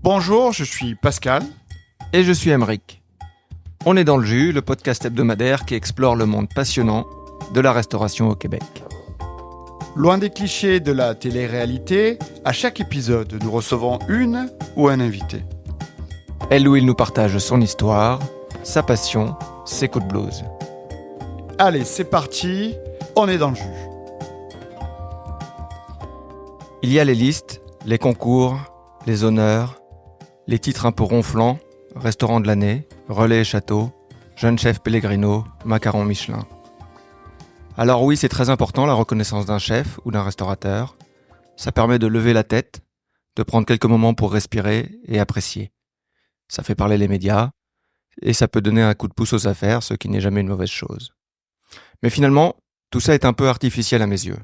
Bonjour, je suis Pascal. Et je suis Aymeric. On est dans le jus, le podcast hebdomadaire qui explore le monde passionnant de la restauration au Québec. Loin des clichés de la télé-réalité, à chaque épisode, nous recevons une ou un invité. Elle ou il nous partage son histoire, sa passion, ses coups de blues. Allez, c'est parti, on est dans le jus. Il y a les listes, les concours, les honneurs, les titres un peu ronflants, restaurant de l'année, relais et château, jeune chef Pellegrino, macaron Michelin. Alors oui, c'est très important la reconnaissance d'un chef ou d'un restaurateur. Ça permet de lever la tête, de prendre quelques moments pour respirer et apprécier. Ça fait parler les médias et ça peut donner un coup de pouce aux affaires, ce qui n'est jamais une mauvaise chose. Mais finalement, tout ça est un peu artificiel à mes yeux.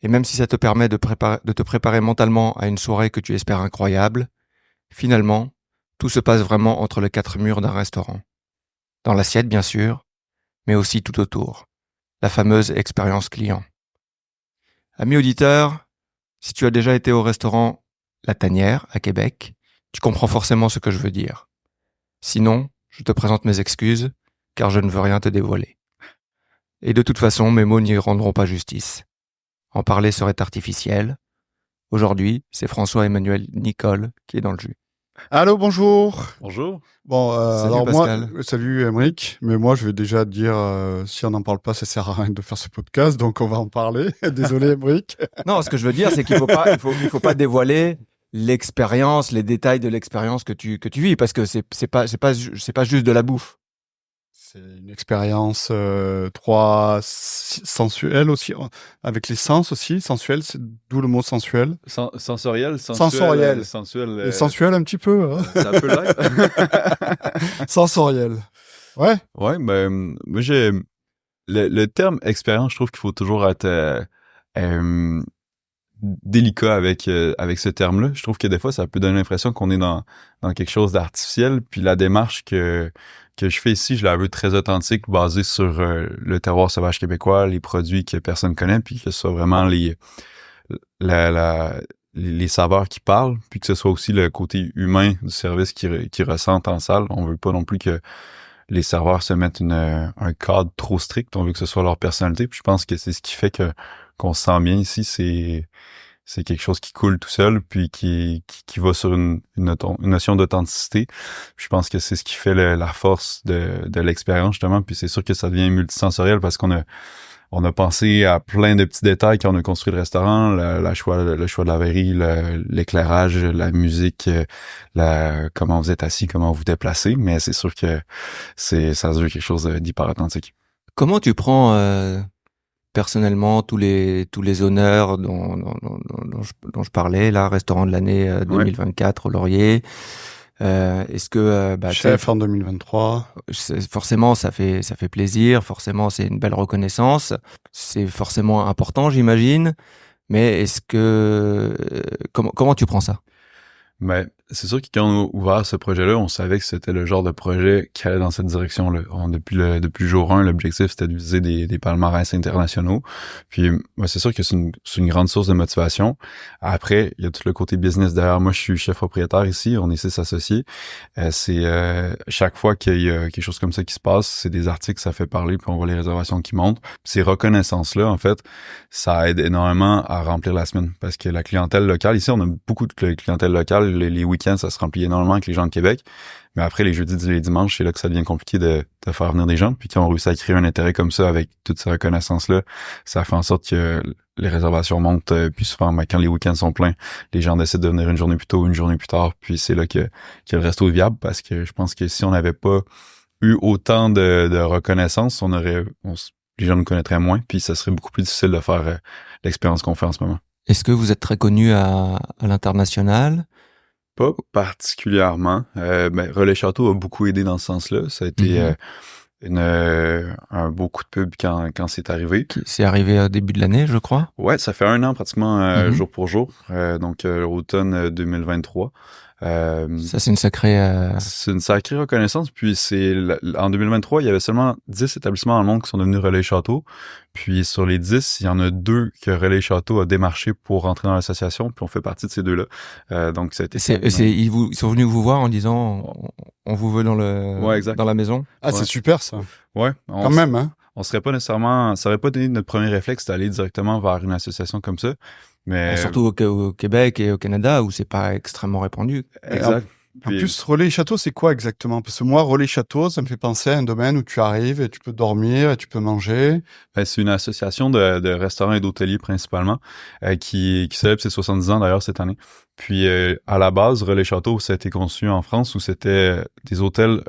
Et même si ça te permet de te préparer mentalement à une soirée que tu espères incroyable, finalement, tout se passe vraiment entre les quatre murs d'un restaurant. Dans l'assiette, bien sûr, mais aussi tout autour. La fameuse expérience client. Amis auditeurs, si tu as déjà été au restaurant La Tanière, à Québec, tu comprends forcément ce que je veux dire. Sinon, je te présente mes excuses, car je ne veux rien te dévoiler. Et de toute façon, mes mots n'y rendront pas justice. En parler serait artificiel. Aujourd'hui, c'est François-Emmanuel Nicole qui est dans le jus. Allô, bonjour. Bonjour. Bon, Salut alors Pascal. moi, salut Aymeric, mais moi je vais déjà te dire, si on n'en parle pas, ça sert à rien de faire ce podcast, donc on va en parler. Désolé Aymeric. Non, ce que je veux dire, c'est qu'il faut pas dévoiler l'expérience, les détails de l'expérience que tu vis, parce que c'est pas juste de la bouffe. C'est une expérience sensuelle aussi, avec les sens aussi, sensuelle, c'est d'où le mot sensuel. Sensoriel, Sensoriel. sensuel. Et sensuel un petit peu, hein. Ça peut l'être. Sensoriel. Ouais. Ouais, ben, moi, le terme expérience, je trouve qu'il faut toujours être délicat avec ce terme-là. Je trouve que des fois, ça peut donner l'impression qu'on est dans quelque chose d'artificiel, puis la démarche que je fais ici, je la veux très authentique, basée sur le terroir sauvage québécois, les produits que personne connaît, puis que ce soit vraiment les saveurs qui parlent, puis que ce soit aussi le côté humain du service qui ressentent en salle. On veut pas non plus que les serveurs se mettent un cadre trop strict. On veut que ce soit leur personnalité. Puis je pense que c'est ce qui fait qu'on se sent bien ici. C'est quelque chose qui coule tout seul, puis qui va sur une notion d'authenticité. Je pense que c'est ce qui fait la force de l'expérience, justement. Puis c'est sûr que ça devient multisensoriel parce qu'on a pensé à plein de petits détails quand on a construit le restaurant, le choix de la verrerie, l'éclairage, la musique, comment vous êtes assis, comment vous vous déplacez. Mais c'est sûr que ça veut quelque chose d'hyper authentique. Comment tu prends personnellement tous les honneurs dont je parlais, là, restaurant de l'année 2024 au Laurier. Est-ce que chef en 2023, forcément ça fait plaisir, forcément c'est une belle reconnaissance, c'est forcément important, j'imagine. Mais est-ce que comment tu prends ça? Mais c'est sûr que quand on a ouvert ce projet-là, on savait que c'était le genre de projet qui allait dans cette direction-là. Depuis le jour 1, l'objectif, c'était de viser des palmarès internationaux. Puis, c'est sûr que c'est une grande source de motivation. Après, il y a tout le côté business derrière. Moi, je suis chef propriétaire ici. On est 6 associés. Chaque fois qu'il y a quelque chose comme ça qui se passe, c'est des articles, ça fait parler, puis on voit les réservations qui montent. Puis ces reconnaissances-là, en fait, ça aide énormément à remplir la semaine. Parce que la clientèle locale, ici, on a beaucoup de clientèle locale. Les week-ends, ça se remplit énormément avec les gens de Québec. Mais après, les jeudis et les dimanches, c'est là que ça devient compliqué de faire venir des gens. Puis quand on réussit à créer un intérêt comme ça avec toute ces reconnaissances-là, ça fait en sorte que les réservations montent. Puis souvent, quand les week-ends sont pleins, les gens décident de venir une journée plus tôt, une journée plus tard. Puis c'est là que le resto est viable, parce que je pense que si on n'avait pas eu autant de reconnaissance, les gens nous connaîtraient moins. Puis ça serait beaucoup plus difficile de faire l'expérience qu'on fait en ce moment. Est-ce que vous êtes très connu à l'international? Pas particulièrement. Relais Château a beaucoup aidé dans ce sens-là. Ça a été un beau coup de pub quand c'est arrivé. C'est arrivé au début de l'année, je crois. Ouais, ça fait 1 an pratiquement jour pour jour. Donc automne 2023. Ça, c'est une sacrée... C'est une sacrée reconnaissance. Puis en 2023, il y avait seulement 10 établissements dans le monde qui sont devenus Relais Château. Puis sur les 10, il y en a 2 que Relais Château a démarché pour rentrer dans l'association. Puis on fait partie de ces 2-là. Donc ça a été... Ils sont venus vous voir en disant on vous veut dans la maison. Ah, ouais. C'est super ça. Ouais. Quand même, hein. On serait pas nécessairement... Ça aurait pas été notre premier réflexe d'aller directement vers une association comme ça. Mais... Surtout au Québec et au Canada, où c'est pas extrêmement répandu. Exact. En plus, Relais Château, c'est quoi exactement? Parce que moi, Relais Château, ça me fait penser à un domaine où tu arrives et tu peux dormir et tu peux manger. C'est une association de restaurants et d'hôteliers principalement qui célèbre ses 70 ans d'ailleurs cette année. Puis à la base, Relais Château, ça a été conçu en France où c'était des hôtels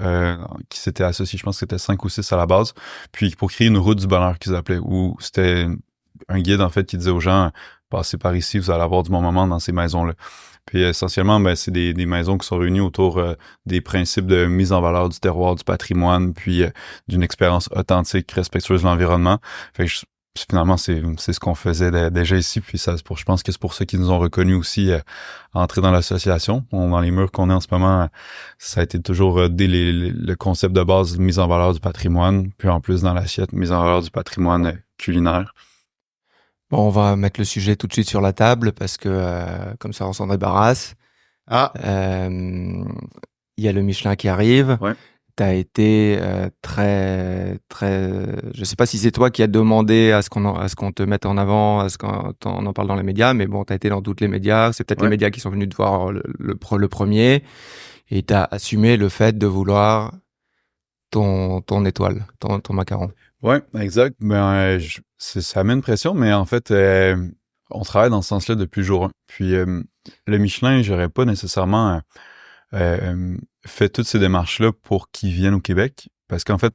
qui s'étaient associés, je pense que c'était 5 ou 6 à la base, puis pour créer une route du bonheur qu'ils appelaient, où c'était un guide en fait qui disait aux gens passez par ici, vous allez avoir du bon moment dans ces maisons-là. Puis essentiellement, c'est des maisons qui sont réunies autour des principes de mise en valeur du terroir, du patrimoine, puis d'une expérience authentique, respectueuse de l'environnement. Fait que finalement, c'est ce qu'on faisait déjà ici. Puis je pense que c'est pour ça qu'ils nous ont reconnus aussi à entrer dans l'association. Dans les murs qu'on est en ce moment, ça a été toujours le concept de base, mise en valeur du patrimoine, puis en plus dans l'assiette, mise en valeur du patrimoine culinaire. Bon, on va mettre le sujet tout de suite sur la table parce que comme ça on s'en débarrasse. Il y a le Michelin qui arrive. Ouais. T'as été très je sais pas si c'est toi qui as demandé à ce qu'on te mette en avant, à ce qu'on en parle dans les médias, mais bon, t'as été dans toutes les médias. C'est peut-être les médias qui sont venus te voir le premier, et t'as assumé le fait de vouloir ton étoile, ton macaron. Ouais, exact. Ça met une pression, mais en fait, on travaille dans ce sens-là depuis le jour 1. Puis le Michelin, j'aurais pas nécessairement fait toutes ces démarches-là pour qu'ils viennent au Québec. Parce qu'en fait,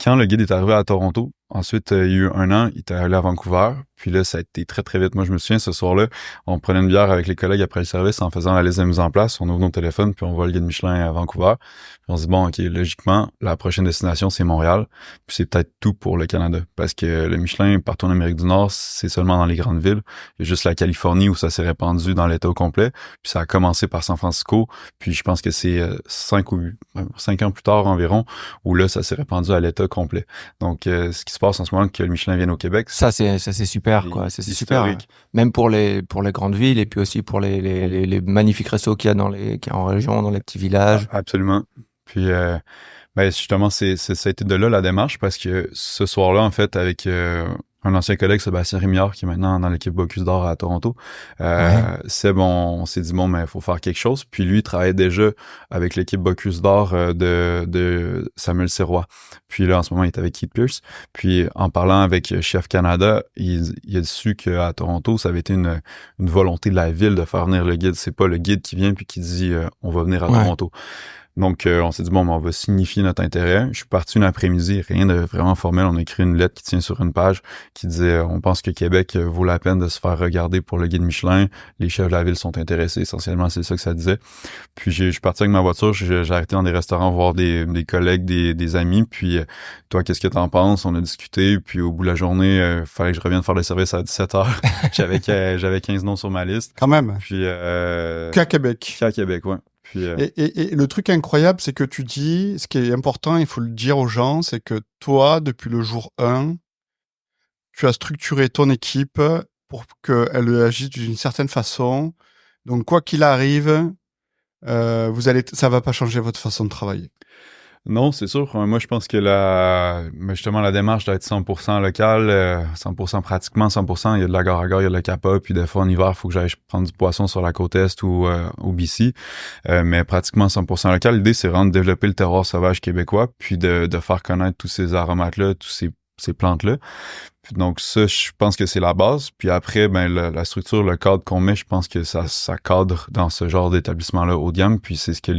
quand le guide est arrivé à Toronto, ensuite, il y a eu 1 an, il était allé à Vancouver. Puis là, ça a été très, très vite. Moi, je me souviens, ce soir-là, on prenait une bière avec les collègues après le service en faisant la liste de mise en place. On ouvre nos téléphones, puis on voit le guide Michelin à Vancouver. Puis on se dit, bon, OK, logiquement, la prochaine destination, c'est Montréal. Puis c'est peut-être tout pour le Canada. Parce que le Michelin, partout en Amérique du Nord, c'est seulement dans les grandes villes. Il y a juste la Californie où ça s'est répandu dans l'État au complet. Puis ça a commencé par San Francisco. Puis je pense que c'est 5 ans plus tard environ, où là, ça s'est répandu à l'État complet. Donc, ce qui se passe en ce moment, que le Michelin vienne au Québec. Ça, c'est super, quoi. C'est super. Même pour les grandes villes et puis aussi pour les magnifiques restos qu'il y a en région, dans les petits villages. Absolument. Puis, justement, ça a été de là la démarche parce que ce soir-là, en fait, avec un ancien collègue, Sébastien Rémillard, qui est maintenant dans l'équipe Bocuse d'Or à Toronto, on s'est dit, bon, mais il faut faire quelque chose. Puis lui, il travaillait déjà avec l'équipe Bocuse d'Or de Samuel Sirois. Puis là, en ce moment, il est avec Keith Pierce. Puis en parlant avec Chef Canada, il a su qu'à Toronto, ça avait été une volonté de la ville de faire venir le guide. C'est pas le guide qui vient puis qui dit on va venir à Toronto. Donc, on s'est dit, bon, on va signifier notre intérêt. Je suis parti une après-midi, rien de vraiment formel. On a écrit une lettre qui tient sur une page qui disait, on pense que Québec vaut la peine de se faire regarder pour le guide Michelin. Les chefs de la ville sont intéressés. Essentiellement, c'est ça que ça disait. Puis, je suis parti avec ma voiture. J'ai arrêté dans des restaurants voir des collègues, des amis. Puis, toi, qu'est-ce que t'en penses? On a discuté. Puis, au bout de la journée, fallait que je revienne faire le service à 17h. J'avais 15 noms sur ma liste. Quand même. Puis, qu'à Québec. Qu'à Québec, ouais. Puis, et le truc incroyable, c'est que tu dis, ce qui est important, il faut le dire aux gens, c'est que toi, depuis le jour 1, tu as structuré ton équipe pour qu'elle agisse d'une certaine façon. Donc, quoi qu'il arrive, ça va pas changer votre façon de travailler. Non, c'est sûr. Moi, je pense que justement, la démarche doit être 100% locale, 100% pratiquement 100%. Il y a de la gare à gare, il y a de la Capa, puis des fois, en hiver, il faut que j'aille prendre du poisson sur la côte Est ou au BC. Mais pratiquement 100% local. L'idée, c'est vraiment de développer le terroir sauvage québécois, puis de faire connaître tous ces aromates-là, tous ces plantes-là. Donc ça, je pense que c'est la base. Puis après, la structure, le cadre qu'on met, je pense que ça cadre dans ce genre d'établissement-là haut de gamme. Puis c'est ce que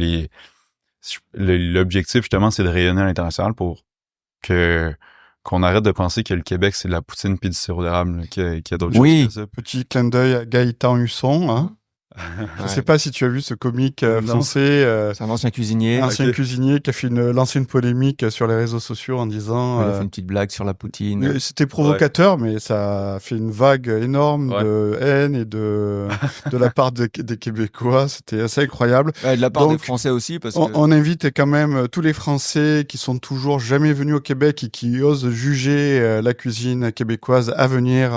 l'objectif, justement, c'est de rayonner à l'international pour qu'on arrête de penser que le Québec, c'est de la poutine puis du sirop d'érable, qu'il y a d'autres choses que ça. Petit clin d'œil à Gaëtan Husson, hein. Je sais pas si tu as vu ce comique Non. français, C'est un ancien cuisinier. ancien Ok. cuisinier qui a lancé une polémique sur les réseaux sociaux en disant... Il a fait une petite blague sur la poutine. C'était provocateur, mais ça a fait une vague énorme Ouais. de haine et de la part des Québécois. C'était assez incroyable. Ouais, de la part Donc, des Français aussi, parce que On invite quand même tous les Français qui sont toujours jamais venus au Québec et qui osent juger la cuisine québécoise à venir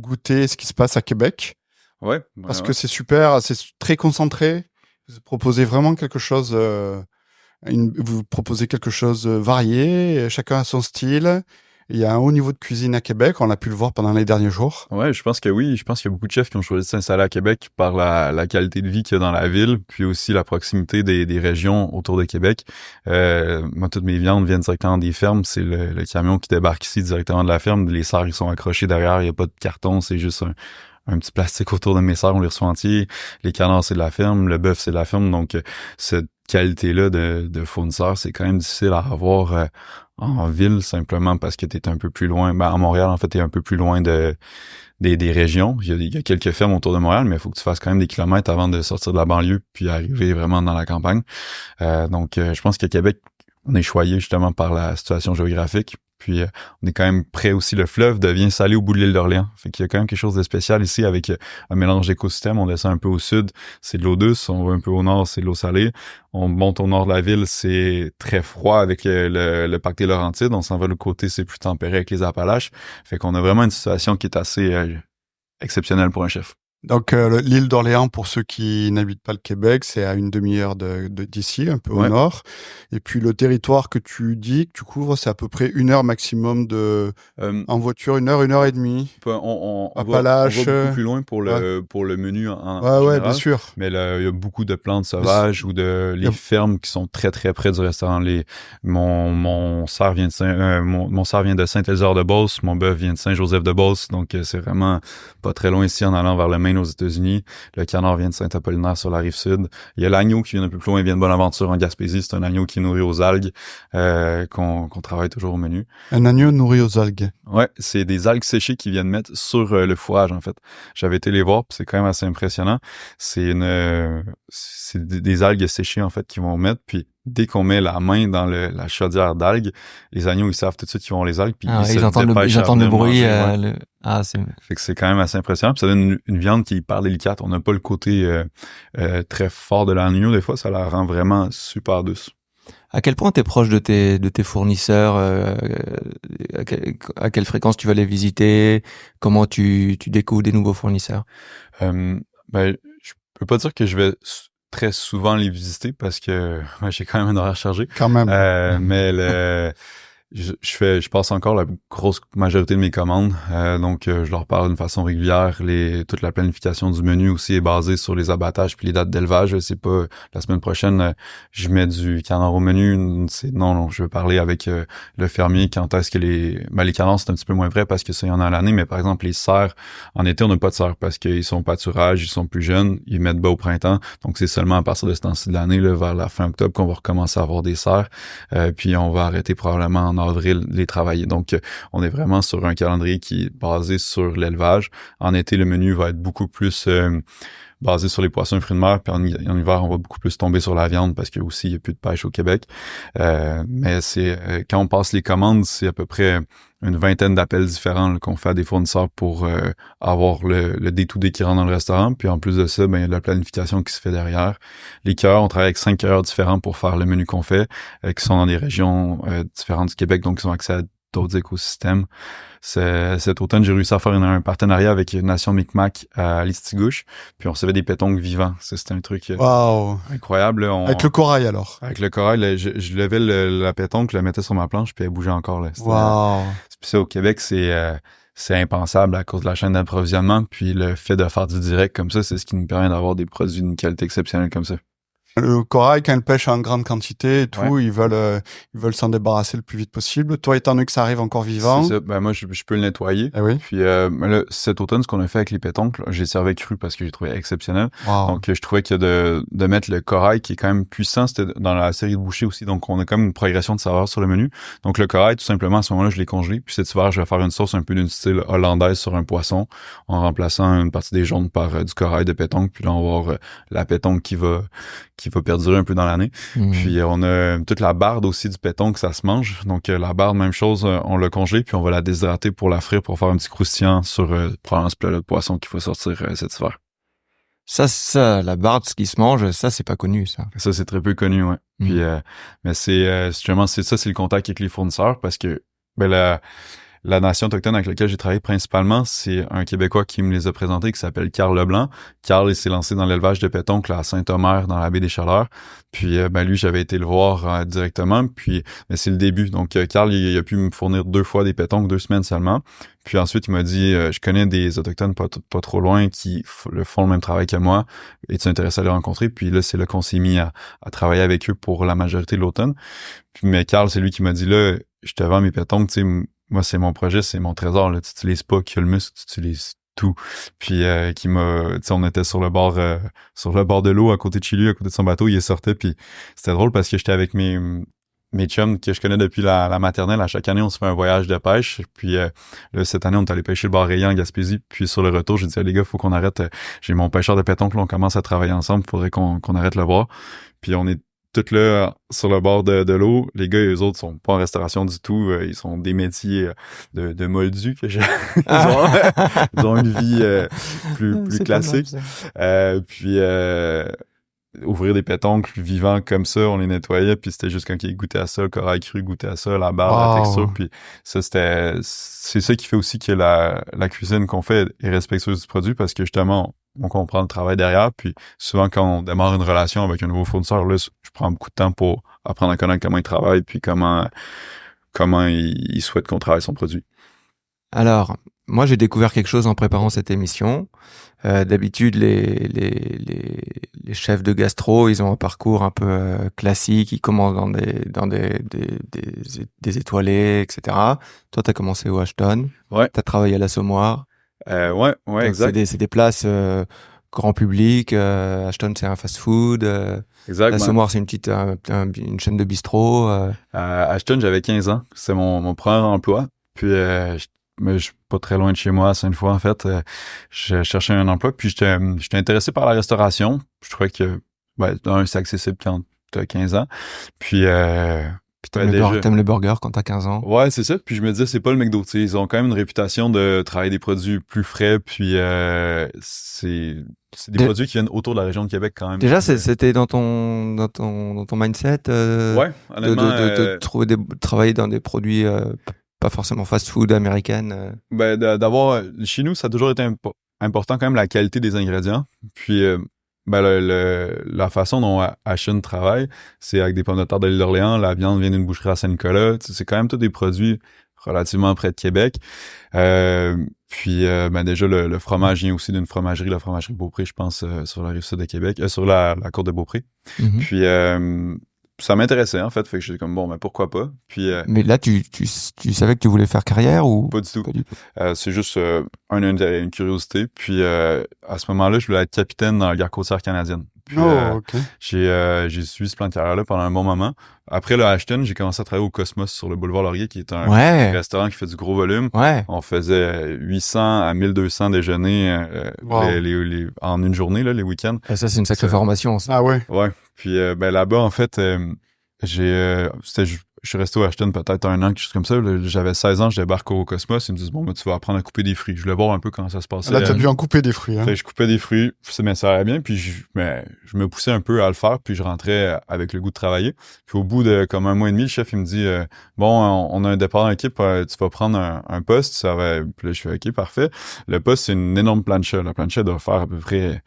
goûter ce qui se passe à Québec. Ouais. Parce que c'est super, c'est très concentré. Vous proposez vraiment quelque chose, vous proposez quelque chose varié, chacun a son style. Il y a un haut niveau de cuisine à Québec, on a pu le voir pendant les derniers jours. Ouais, je pense que oui. Je pense qu'il y a beaucoup de chefs qui ont choisi de s'installer à Québec par la qualité de vie qu'il y a dans la ville, puis aussi la proximité des régions autour de Québec. Moi, toutes mes viandes viennent directement des fermes. C'est le camion qui débarque ici directement de la ferme. Les serres, ils sont accrochés derrière. Il n'y a pas de carton. C'est juste un petit plastique autour de mes serres. On les reçoit entiers. Les canards, c'est de la ferme. Le bœuf, c'est de la ferme. Donc, cette qualité-là de fournisseurs, c'est quand même difficile à avoir en ville, simplement parce que t'es un peu plus loin. Ben, à Montréal, en fait, t'es un peu plus loin des régions. Il y a quelques fermes autour de Montréal, mais il faut que tu fasses quand même des kilomètres avant de sortir de la banlieue puis arriver vraiment dans la campagne. Donc, je pense qu'à Québec, on est choyé justement par la situation géographique. Puis, on est quand même près aussi. Le fleuve devient salé au bout de l'île d'Orléans. Fait qu'il y a quand même quelque chose de spécial ici avec un mélange d'écosystèmes. On descend un peu au sud, c'est de l'eau douce. On va un peu au nord, c'est de l'eau salée. On monte au nord de la ville, c'est très froid avec le parc des Laurentides. On s'en va de l'autre côté, c'est plus tempéré avec les Appalaches. Fait qu'on a vraiment une situation qui est assez exceptionnelle pour un chef. Donc l'île d'Orléans, pour ceux qui n'habitent pas le Québec, c'est à une demi-heure d'ici, un peu au nord. Et puis le territoire que tu dis, que tu couvres, c'est à peu près 1 heure maximum en voiture, 1 heure et demie. On va Appalaches, beaucoup plus loin pour le menu en ouais, général. bien sûr. Mais là, il y a beaucoup de plantes sauvages ou les fermes qui sont très très près du restaurant. Mon cerf vient de mon cerf vient de Saint-Élisard-de-Beauce, mon bœuf vient de Saint-Joseph-de-Beauce, donc c'est vraiment pas très loin ici en allant vers le Maine aux États-Unis. Le canard vient de Saint-Apollinaire sur la rive sud. Il y a l'agneau qui vient un peu plus loin, il vient de Bonaventure en Gaspésie. C'est un agneau qui est nourri aux algues qu'on travaille toujours au menu. Un agneau nourri aux algues. Ouais, c'est des algues séchées qu'ils viennent mettre sur le fourrage, en fait. J'avais été les voir, puis c'est quand même assez impressionnant. C'est des algues séchées, en fait, qu'ils vont mettre, puis dès qu'on met la main dans la chaudière d'algues, les agneaux, ils savent tout de suite qu'ils vont les algues, puis ils entendent le bruit. Fait que c'est quand même assez impressionnant. Puis ça donne une viande qui est hyper délicate. On n'a pas le côté très fort de l'agneau. Des fois, ça la rend vraiment super douce. À quel point t'es proche de tes fournisseurs, à quelle fréquence tu vas les visiter, comment tu découvres des nouveaux fournisseurs? Je peux pas dire que je vais très souvent les visiter parce que j'ai quand même un horaire chargé. Quand même. Mais je passe encore la grosse majorité de mes commandes, donc je leur parle d'une façon régulière. Toute la planification du menu aussi est basée sur les abattages puis les dates d'élevage. C'est pas la semaine prochaine je mets du canard au menu. Non, je veux parler avec le fermier quand est-ce que les canards, c'est un petit peu moins vrai parce que ça y en a à l'année, mais par exemple les cerfs, en été on n'a pas de cerfs parce qu'ils sont pâturage, ils sont plus jeunes, ils mettent bas au printemps, donc c'est seulement à partir de ce temps-ci de l'année, là, vers la fin octobre, qu'on va recommencer à avoir des cerfs, puis on va arrêter probablement en avril les travailler. Donc, on est vraiment sur un calendrier qui est basé sur l'élevage. En été, le menu va être beaucoup plus basé sur les poissons et fruits de mer, puis en hiver, on va beaucoup plus tomber sur la viande parce qu'il y a plus de pêche au Québec. Mais quand on passe les commandes, c'est à peu près une vingtaine d'appels différents là, qu'on fait à des fournisseurs pour avoir le day-to-day qui rentre dans le restaurant. Puis en plus de ça, il y a de la planification qui se fait derrière. Les cueilleurs, on travaille avec 5 cueilleurs différents pour faire le menu qu'on fait, qui sont dans des régions différentes du Québec, donc ils ont accès à d'autres écosystèmes. Cet automne, j'ai réussi à faire un partenariat avec Nation Micmac à Listigouche, puis on recevait des pétonques vivants. C'était un truc incroyable. Là, avec le corail, alors? Avec le corail, là, je levais la pétonque, je la mettais sur ma planche, puis elle bougeait encore. Là. Puis ça, au Québec, c'est impensable à cause de la chaîne d'approvisionnement, puis le fait de faire du direct comme ça, c'est ce qui nous permet d'avoir des produits d'une qualité exceptionnelle comme ça. Le corail, quand ils pêchent en grande quantité et tout, Ouais. ils veulent s'en débarrasser le plus vite possible. Toi, étant donné que ça arrive encore vivant. C'est ça. Ben, moi, je peux le nettoyer. Eh oui. Puis ben là, cet automne, ce qu'on a fait avec les pétoncles, là, j'ai servi cru parce que j'ai trouvé exceptionnel. Wow. Donc, je trouvais que de mettre le corail, qui est quand même puissant, c'était dans la série de bouchées aussi. Donc, on a comme une progression de saveur sur le menu. Donc, le corail, tout simplement, à ce moment-là, je l'ai congelé. Puis cet hiver, je vais faire une sauce un peu d'une style hollandaise sur un poisson, en remplaçant une partie des jaunes par du corail de pétoncle. Puis là, on va avoir la pétoncle qui va perdurer un peu dans l'année. Puis on a toute la barde aussi du pétoncle, ça se mange. Donc la barde, même chose, on l'a congelée, puis on va la déshydrater pour la frire, pour faire un petit croustillant sur probablement ce plat-là de poisson qu'il faut sortir cet hiver. Ça, la barde, ce qui se mange, ça, c'est pas connu, ça. Ça, c'est très peu connu, ouais. Puis, mais justement, c'est le contact avec les fournisseurs, parce que la nation autochtone avec laquelle j'ai travaillé principalement, c'est un Québécois qui me les a présentés, qui s'appelle Carl Leblanc. Carl, il s'est lancé dans l'élevage de pétoncles à Saint-Omer, dans la baie des Chaleurs. Puis, lui, j'avais été le voir directement. Puis, mais c'est le début. Donc, Carl, il a pu me fournir 2 fois des pétoncles, 2 semaines seulement. Puis ensuite, il m'a dit, je connais des Autochtones pas trop loin qui font le même travail que moi. Es-tu intéressé à les rencontrer? Puis là, c'est là qu'on s'est mis à travailler avec eux pour la majorité de l'automne. Puis, mais Carl, c'est lui qui m'a dit, là, je te vends mes pétoncles, tu sais, moi, c'est mon projet, c'est mon trésor, là. Tu utilises pas que le muscle, tu utilises tout. Puis, tu sais, on était sur le bord de l'eau, à côté de chez lui, à côté de son bateau, il sortait, puis c'était drôle parce que j'étais avec mes chums que je connais depuis la maternelle. À chaque année, on se fait un voyage de pêche. Puis là, cette année, on est allé pêcher le bar Rayan en Gaspésie. Puis sur le retour, j'ai dit, les gars, faut qu'on arrête. J'ai mon pêcheur de pétoncle, on commence à travailler ensemble. Faudrait qu'on arrête le voir. Puis on est tous là sur le bord de l'eau. Les gars, eux autres, sont pas en restauration du tout. Ils sont des métiers de moldus. Ils ont une vie plus classique. Puis ouvrir des pétoncles vivants comme ça, on les nettoyait, puis c'était juste quand ils goûtaient à ça, le corail cru goûtait à ça, la barre, la texture, puis ça, c'est ça qui fait aussi que la cuisine qu'on fait est respectueuse du produit, parce que justement, on comprend le travail derrière, puis souvent quand on démarre une relation avec un nouveau fournisseur, là, je prends beaucoup de temps pour apprendre à connaître comment il travaille, puis comment il souhaite qu'on travaille son produit. Alors, moi, j'ai découvert quelque chose en préparant cette émission. D'habitude, les chefs de gastro, ils ont un parcours un peu classique. Ils commencent dans des étoilés, etc. Toi, t'as commencé au Ashton. Ouais. T'as travaillé à l'Assommoir. Ouais, exact. C'est des places grand public. Ashton, c'est un fast-food. Exact. L'Assommoir, c'est une chaîne de bistrot. À Ashton, j'avais 15 ans. C'est mon premier emploi. Puis mais je suis pas très loin de chez moi, à Sainte-Foy, en fait. Je cherchais un emploi, puis j'étais intéressé par la restauration. Je trouvais que, c'est accessible quand t'as 15 ans. Puis t'aimes le burger quand t'as 15 ans. Ouais, c'est ça. Puis je me disais, c'est pas le McDo, tu sais. Ils ont quand même une réputation de travailler des produits plus frais, puis c'est des produits qui viennent autour de la région de Québec quand même. Déjà, c'était dans ton mindset ouais, honnêtement, de travailler dans des produits pas forcément fast-food américaine. D'avoir chez nous, ça a toujours été important quand même la qualité des ingrédients. Puis la façon dont Ashton travaille, c'est avec des pommes de terre de l'île d'Orléans, la viande vient d'une boucherie à Saint-Nicolas. C'est quand même tous des produits relativement près de Québec. Puis déjà le fromage vient aussi d'une fromagerie, la fromagerie Beaupré, je pense, sur la rive sud de Québec, sur la côte de Beaupré. Mm-hmm. Puis ça m'intéressait, en fait que j'étais comme, pourquoi pas. Puis, mais là, tu savais que tu voulais faire carrière ou? Pas du tout. C'est juste une curiosité. Puis à ce moment-là, je voulais être capitaine dans la garde côtière canadienne. Puis okay. J'ai suivi ce plan de carrière-là pendant un bon moment. Après le Ashton, j'ai commencé à travailler au Cosmos sur le boulevard Laurier, qui est un restaurant qui fait du gros volume. Ouais. On faisait 800 à 1200 déjeuners en une journée, là, les week-ends. Et ça, c'est une sacrée formation. Ça. Ah ouais? Ouais. Puis là-bas, en fait, je suis resté au Ashton peut-être un an, quelque chose comme ça. J'avais 16 ans, je débarque au Cosmos. Ils me disent, tu vas apprendre à couper des fruits. Je voulais voir un peu comment ça se passait. Là, t'as dû en couper des fruits. Hein? Je coupais des fruits, ça allait bien. Puis je me poussais un peu à le faire. Puis je rentrais avec le goût de travailler. Puis au bout de comme un mois et demi, le chef, il me dit, on a un départ en équipe, tu vas prendre un poste. Puis là, je fais, OK, parfait. Le poste, c'est une énorme plancha. La plancha doit faire à peu près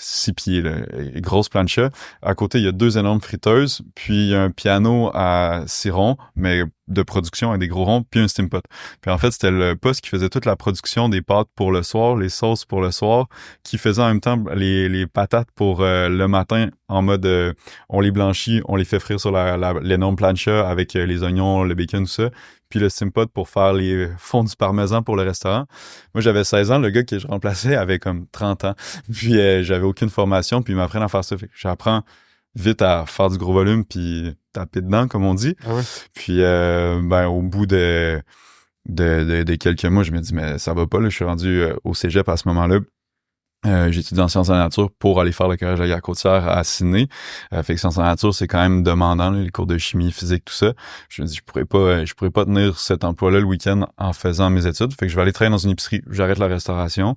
6 pieds, là, grosse plancha. À côté, il y a 2 énormes friteuses, puis il y a un piano à ciron, mais de production avec des gros ronds, puis un steam pot. Puis en fait, c'était le poste qui faisait toute la production des pâtes pour le soir, les sauces pour le soir, qui faisait en même temps les patates pour le matin en mode on les blanchit, on les fait frire sur l'énorme plancha avec les oignons, le bacon, tout ça. Puis le steam pot pour faire les fonds du parmesan pour le restaurant. Moi, j'avais 16 ans, le gars que je remplaçais avait comme 30 ans. Puis j'avais aucune formation, puis il m'apprend à faire ça. Fait que j'apprends vite à faire du gros volume puis taper dedans, comme on dit. Ah ouais. Puis au bout de quelques mois, je me dis mais ça va pas, là. Je suis rendu au cégep à ce moment-là. J'étudie en sciences de la nature pour aller faire le collège de la Gare-Côtière à Sydney. Fait que sciences de la nature, c'est quand même demandant, là, les cours de chimie, physique, tout ça. Je me dis, je pourrais pas tenir cet emploi-là le week-end en faisant mes études. Fait que je vais aller travailler dans une épicerie. J'arrête la restauration.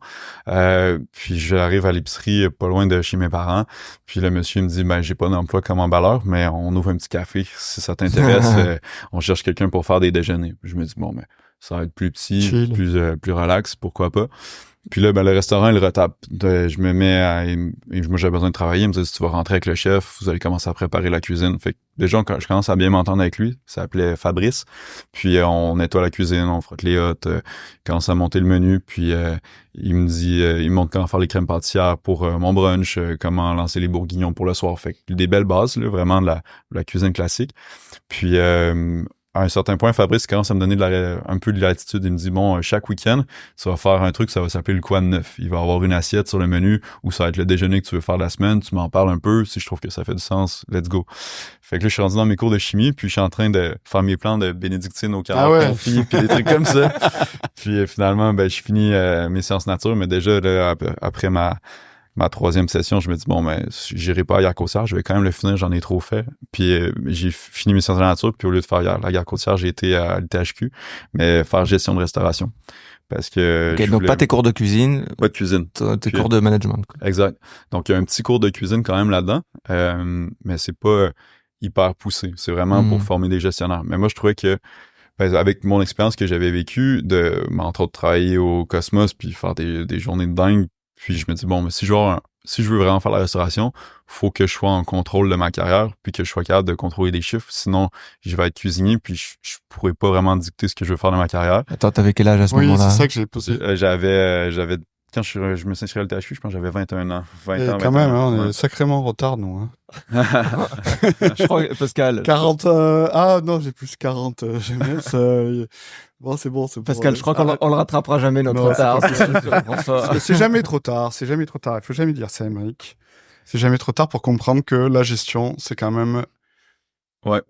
Puis j'arrive à l'épicerie pas loin de chez mes parents. Puis le monsieur me dit, ben, j'ai pas d'emploi comme emballeur, mais on ouvre un petit café. Si ça t'intéresse, on cherche quelqu'un pour faire des déjeuners. Je me dis, bon, ben, ça va être plus petit, Chill. plus relax, pourquoi pas. Puis là, ben, le restaurant, il retape. Je me mets à... Moi, j'avais besoin de travailler. Il me dit, si tu vas rentrer avec le chef, vous allez commencer à préparer la cuisine. Fait que déjà, quand je commence à bien m'entendre avec lui, ça s'appelait Fabrice. Puis on nettoie la cuisine, on frotte les hottes, commence à monter le menu. Puis il me dit, il me montre comment faire les crèmes pâtissières pour mon brunch, comment lancer les bourguignons pour le soir. Fait que des belles bases, là, vraiment de la cuisine classique. Puis... à un certain point, Fabrice commence à me donner un peu de latitude. Il me dit, bon, chaque week-end, tu vas faire un truc, ça va s'appeler le Quad 9. Il va y avoir une assiette sur le menu où ça va être le déjeuner que tu veux faire la semaine. Tu m'en parles un peu. Si je trouve que ça fait du sens, let's go. Fait que là, je suis rendu dans mes cours de chimie, puis je suis en train de faire mes plans de bénédictine au carottes confit, puis des trucs comme ça. Puis finalement, ben, je finis mes sciences nature, mais déjà, là, après ma troisième session, je me dis, bon, ben, j'irai pas à Gare-Côtière, je vais quand même le finir, j'en ai trop fait. Puis j'ai fini mes sciences de la nature, puis au lieu de faire la Gare-Côtière, j'ai été à l'UTHQ, mais faire gestion de restauration. Parce que donc pas tes cours de cuisine. Pas de cuisine. Tes cours de management. Quoi. Exact. Donc, il y a un petit cours de cuisine quand même là-dedans, mais c'est pas hyper poussé. C'est vraiment pour former des gestionnaires. Mais moi, je trouvais que avec mon expérience que j'avais vécue, entre autres, travailler au Cosmos, puis faire des journées de dingue, puis je me dis, bon, mais si je veux vraiment faire la restauration, faut que je sois en contrôle de ma carrière, puis que je sois capable de contrôler des chiffres. Sinon, je vais être cuisinier, puis je pourrais pas vraiment dicter ce que je veux faire dans ma carrière. Attends, t'avais quel âge à ce moment-là? Oui, c'est ça que j'ai posé. J'avais quand je me suis inscrit à l'UTHQ, je pense que j'avais 21 ans. 20 ans, quand même, ans, on est sacrément en retard, nous. Hein. Je crois que Pascal. 40... Ah non, j'ai plus 40 jeunesse. Bon, c'est bon. Pascal, je crois qu'on le rattrapera jamais, notre retard. C'est jamais trop tard. C'est jamais trop tard. Il faut jamais dire ça, Mike. C'est jamais trop tard pour comprendre que la gestion, c'est quand même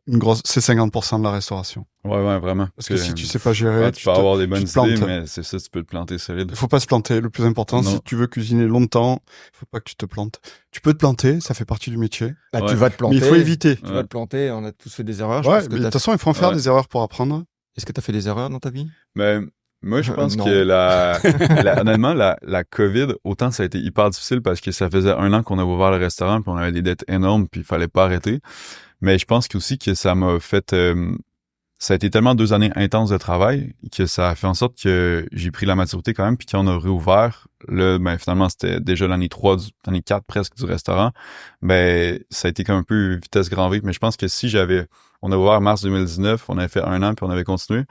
une grosse... C'est 50% de la restauration. Ouais, vraiment. Parce que si tu sais pas gérer, tu peux avoir des bonnes idées, mais c'est ça, tu peux te planter solide. Il faut pas se planter. Le plus important, si tu veux cuisiner longtemps, il faut pas que tu te plantes. Tu peux te planter, ça fait partie du métier. Bah, tu vas te planter. Mais il faut éviter. Tu vas te planter, on a tous fait des erreurs. Ouais, mais de toute façon, il faut en faire des erreurs pour apprendre. Est-ce que tu as fait des erreurs dans ta vie? Ben, moi, je pense que honnêtement, la COVID, autant ça a été hyper difficile parce que ça faisait 1 an qu'on avait ouvert le restaurant puis on avait des dettes énormes puis il fallait pas arrêter. Mais je pense aussi que ça m'a fait... ça a été tellement 2 années intenses de travail que ça a fait en sorte que j'ai pris la maturité quand même puis quand on a réouvert, là, ben finalement, c'était déjà l'année 4 presque du restaurant. Ben, ça a été comme un peu vitesse grand V. Mais je pense que si on a ouvert mars 2019, on avait fait 1 an puis on avait continué,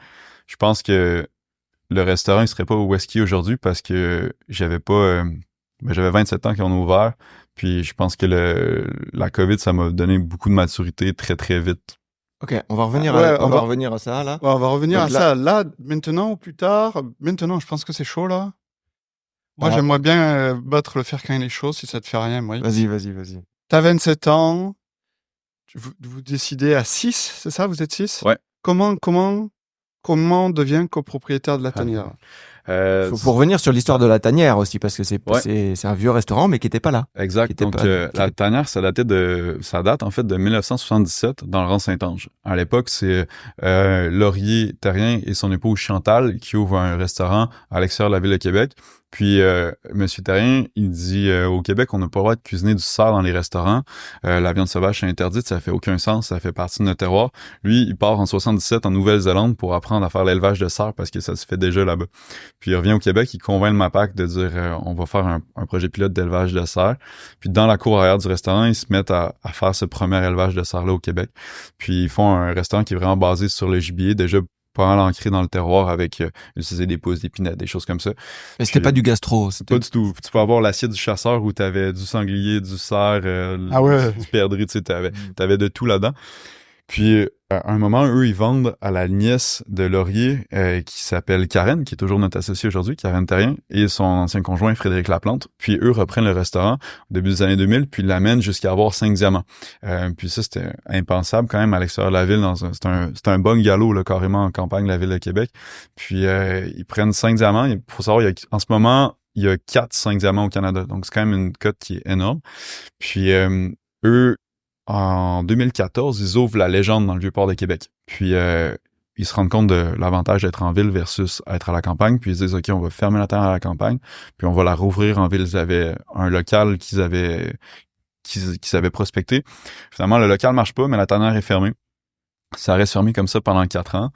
je pense que le restaurant, il serait pas où est-ce qu'il est aujourd'hui parce que j'avais 27 ans quand on a ouvert. Puis je pense que la COVID, ça m'a donné beaucoup de maturité très, très vite. Ok, on va revenir à ça, là. Ouais, on va revenir ça. Là, maintenant ou plus tard. Maintenant, je pense que c'est chaud, là. Moi, j'aimerais bien battre le fer quand il est chaud, si ça te fait rien, moi. Vas-y. T'as 27 ans. Vous décidez à 6, c'est ça? Vous êtes 6? Ouais. Comment on devient copropriétaire de la tanière? Faut revenir sur l'histoire de la tanière aussi, parce que c'est un vieux restaurant, mais qui était pas là. Exact. Donc, la tanière, ça date en fait de 1977 dans le rang Saint-Ange. À l'époque, c'est Laurier Terrien et son épouse Chantal qui ouvrent un restaurant à l'extérieur de la ville de Québec. Puis Monsieur Terrien, il dit au Québec, on n'a pas le droit de cuisiner du cerf dans les restaurants. La viande sauvage est interdite, ça fait aucun sens, ça fait partie de notre terroir. Lui, il part en 77 en Nouvelle-Zélande pour apprendre à faire l'élevage de cerfs parce que ça se fait déjà là-bas. Puis il revient au Québec, il convainc le MAPAC de dire on va faire un projet pilote d'élevage de cerfs. Puis dans la cour arrière du restaurant, ils se mettent à faire ce premier élevage de cerfs-là au Québec. Puis ils font un restaurant qui est vraiment basé sur le gibier, déjà pas mal ancré dans le terroir avec utiliser des pousses d'épinette, des choses comme ça. Mais c'était pas du gastro. Pas du tout. Tu peux avoir l'assiette du chasseur où t'avais du sanglier, du cerf, du perdrix, tu sais, t'avais de tout là-dedans. Puis, à un moment, eux, ils vendent à la nièce de Laurier, qui s'appelle Karen, qui est toujours notre associée aujourd'hui, Karen Terrien, et son ancien conjoint, Frédéric Laplante. Puis, eux reprennent le restaurant au début des années 2000, puis l'amènent jusqu'à avoir 5 diamants. Puis ça, c'était impensable quand même à l'extérieur de la ville. C'était un bungalow, là, carrément en campagne de la ville de Québec. Puis, ils prennent 5 diamants. Il faut savoir, en ce moment, il y a 4-5 diamants au Canada. Donc, c'est quand même une cote qui est énorme. Puis, eux, en 2014, ils ouvrent la Légende dans le Vieux-Port de Québec. Puis, ils se rendent compte de l'avantage d'être en ville versus être à la campagne. Puis, ils se disent, OK, on va fermer la terre à la campagne, puis on va la rouvrir en ville. Ils avaient un local qu'ils avaient prospecté. Finalement, le local marche pas, mais la tanière est fermée. Ça reste fermé comme ça pendant 4 ans.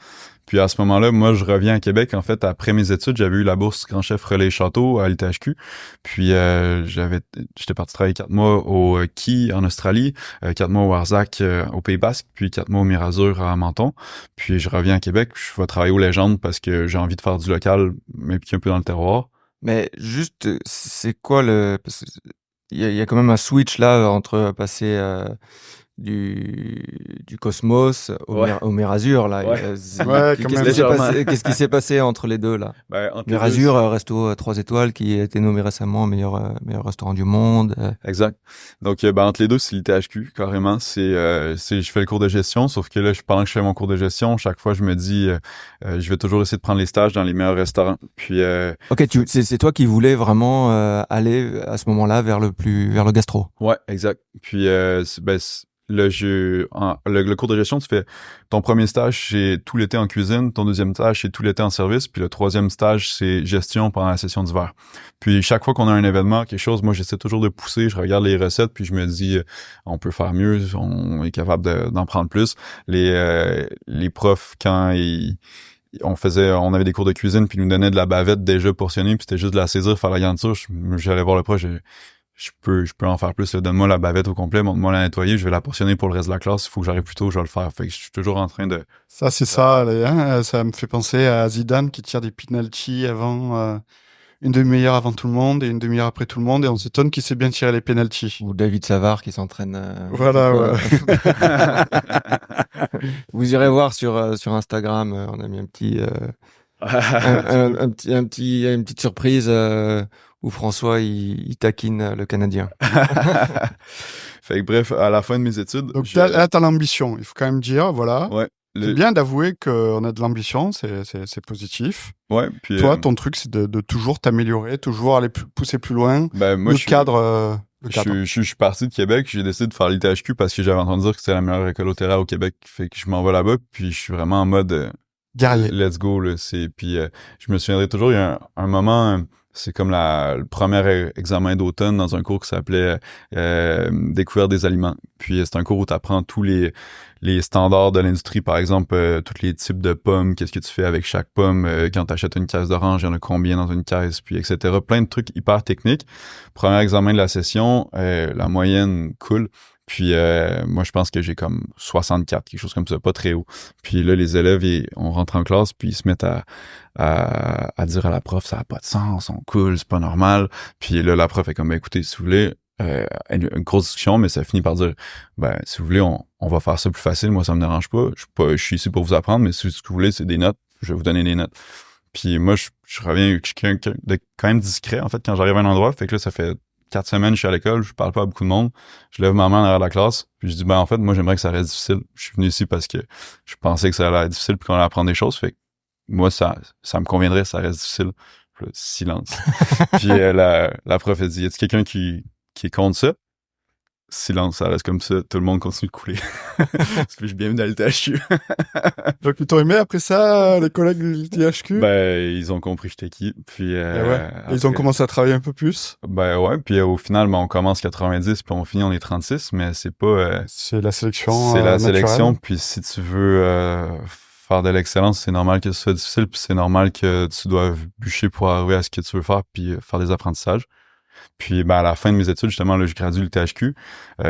Puis à ce moment-là, moi, je reviens à Québec. En fait, après mes études, j'avais eu la bourse Grand Chef Relais Château à l'ITHQ. Puis j'étais parti travailler 4 mois au Quay en Australie, 4 mois au Arzac au Pays Basque, puis 4 mois au Mirazur à Menton. Puis je reviens à Québec, je vais travailler aux Légendes parce que j'ai envie de faire du local, m'impliquer un peu dans le terroir. Mais juste, c'est quoi parce qu'il y a quand même un switch là entre passer du Cosmos au Mirazur là. Qu'est-ce qui s'est passé entre les deux là? Mirazur, resto 3 étoiles qui a été nommé récemment meilleur restaurant du monde. Exact. Donc entre les deux, c'est l'ITHQ carrément. Je fais le cours de gestion, sauf que là, pendant que je fais mon cours de gestion, chaque fois je me dis je vais toujours essayer de prendre les stages dans les meilleurs restaurants. Puis OK, c'est toi qui voulais vraiment aller à ce moment-là vers le gastro. Ouais, exact. Puis le cours de gestion, tu fais ton premier stage, c'est tout l'été en cuisine, ton deuxième stage, c'est tout l'été en service, puis le troisième stage, c'est gestion pendant la session d'hiver. Puis chaque fois qu'on a un événement, quelque chose, moi, j'essaie toujours de pousser, je regarde les recettes, puis je me dis, on peut faire mieux, on est capable d'en prendre plus. Les profs, quand on avait des cours de cuisine, puis ils nous donnaient de la bavette déjà portionnée, puis c'était juste de la saisir, faire la garniture, j'allais voir le prof, je peux en faire plus. Donne-moi la bavette au complet, montre-moi la nettoyer, je vais la portionner pour le reste de la classe. Il faut que j'arrive plus tôt, je vais le faire. Fait que je suis toujours en train de... Ça, c'est ça. Ça me fait penser à Zidane qui tire des penalties avant... une demi-heure avant tout le monde et une demi-heure après tout le monde, et on s'étonne qu'il sait bien tirer les penalties. Ou David Savard qui s'entraîne. Voilà, ouais. Vous irez voir sur Instagram, on a mis une petite surprise où François il taquine le Canadien. Fait que bref, à la fin de mes études... Donc là, t'as l'ambition, il faut quand même dire, voilà. Ouais. C'est bien d'avouer qu'on a de l'ambition, c'est positif. Ouais, puis toi, ton truc, c'est de toujours t'améliorer, toujours aller pousser plus loin. Moi, je suis parti de Québec, j'ai décidé de faire l'ITHQ parce que j'avais entendu dire que c'était la meilleure école littéraire au Québec. Fait que je m'en vais là-bas, puis je suis vraiment en mode... guerrier. Let's go, là. Puis je me souviendrai toujours, il y a un moment... C'est comme le premier examen d'automne dans un cours qui s'appelait Découverte des aliments. Puis c'est un cours où tu apprends tous les standards de l'industrie, par exemple, tous les types de pommes, qu'est-ce que tu fais avec chaque pomme, quand tu achètes une caisse d'orange, il y en a combien dans une caisse, puis etc. Plein de trucs hyper techniques. Premier examen de la session, la moyenne cool. Puis moi, je pense que j'ai comme 64, quelque chose comme ça, pas très haut. Puis là, les élèves, on rentre en classe, puis ils se mettent à dire à la prof, ça n'a pas de sens, on coule, c'est pas normal. Puis là, la prof est comme, écoutez, si vous voulez, une grosse discussion, mais ça finit par dire, si vous voulez, on va faire ça plus facile, moi, ça me dérange pas. Je suis ici pour vous apprendre, mais si ce que vous voulez, c'est des notes, je vais vous donner des notes. Puis moi, je reviens, je suis quelqu'un de quand même discret, en fait, quand j'arrive à un endroit. Fait que là, ça fait 4 semaines, je suis à l'école, je parle pas à beaucoup de monde. Je lève ma main derrière la classe, puis je dis, en fait, moi, j'aimerais que ça reste difficile. Je suis venu ici parce que je pensais que ça allait être difficile puis qu'on allait apprendre des choses. Fait que moi, ça me conviendrait, ça reste difficile. Puis là, silence. Puis la prof, elle dit, y a-t-il quelqu'un qui est contre ça? silence, ça reste comme ça, tout le monde continue de couler. Parce que je suis bienvenu dans le THQ. Donc, ils t'ont aimé après ça, les collègues du THQ? Ben, ils ont compris j'étais qui. Puis, Ils ont commencé à travailler un peu plus? Ben ouais, puis au final, ben, on commence 90, puis on finit, on est 36, mais c'est pas... c'est la sélection c'est la naturelle. sélection, puis si tu veux faire de l'excellence, c'est normal que ce soit difficile, puis c'est normal que tu dois bûcher pour arriver à ce que tu veux faire, puis faire des apprentissages. Puis ben, à la fin de mes études, justement, là, je gradue le THQ.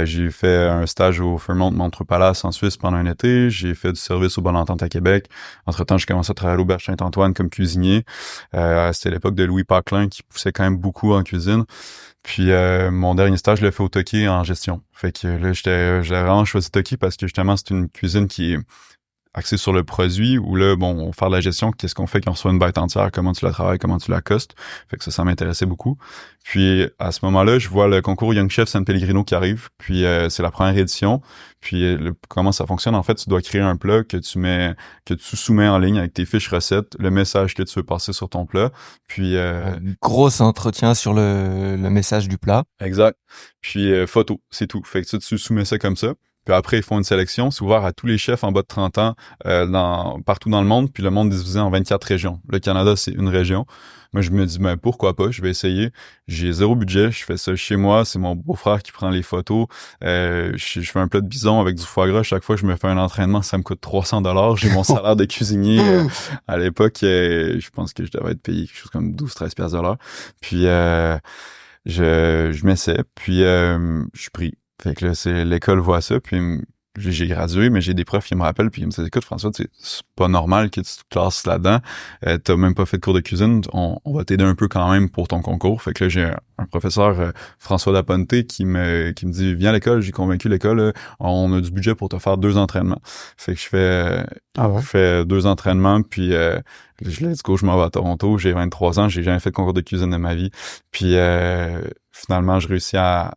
J'ai fait un stage au Fairmont Montreux Palace en Suisse pendant un été. J'ai fait du service au Bonne Entente à Québec. Entre-temps, j'ai commencé à travailler à l'Auberge Saint-Antoine comme cuisinier. C'était l'époque de Louis Paclin qui poussait quand même beaucoup en cuisine. Puis mon dernier stage, je l'ai fait au Toki en gestion. Fait que là, j'ai vraiment choisi Toki parce que justement, c'est une cuisine qui est axé sur le produit, où là, bon, on fait de la gestion, qu'est-ce qu'on fait quand on reçoit une bête entière, comment tu la travailles, comment tu la costes. Fait que ça m'intéressait beaucoup. Puis, à ce moment-là, je vois le concours Young Chef San Pellegrino qui arrive. Puis, c'est la première édition. Puis, comment ça fonctionne? En fait, tu dois créer un plat que tu soumets en ligne avec tes fiches recettes, le message que tu veux passer sur ton plat. Puis, Gros entretien sur le message du plat. Exact. Puis, photo, c'est tout. Fait que tu soumets ça comme ça. Puis après, ils font une sélection. C'est ouvert à tous les chefs en bas de 30 ans partout dans le monde. Puis le monde est divisé en 24 régions. Le Canada, c'est une région. Moi, je me dis, ben pourquoi pas? Je vais essayer. J'ai zéro budget. Je fais ça chez moi. C'est mon beau-frère qui prend les photos. Je fais un plat de bison avec du foie gras. Chaque fois que je me fais un entraînement, ça me coûte 300 $. J'ai mon salaire de cuisinier. À l'époque, je pense que je devais être payé quelque chose comme 12-13 piastres de l'heure. Puis je m'essaie. Puis je suis pris. Fait que là, l'école voit ça, puis j'ai gradué, mais j'ai des profs qui me rappellent, puis ils me disent, écoute, François, c'est pas normal que tu te classes là-dedans. T'as même pas fait de cours de cuisine. On va t'aider un peu quand même pour ton concours. Fait que là, j'ai un professeur, François Laponte, qui me dit, viens à l'école. J'ai convaincu l'école, on a du budget pour te faire 2 entraînements. Fait que je fais 2 entraînements, puis let's go, je m'en vais à Toronto. J'ai 23 ans, j'ai jamais fait de concours de cuisine de ma vie. Puis finalement, je réussis à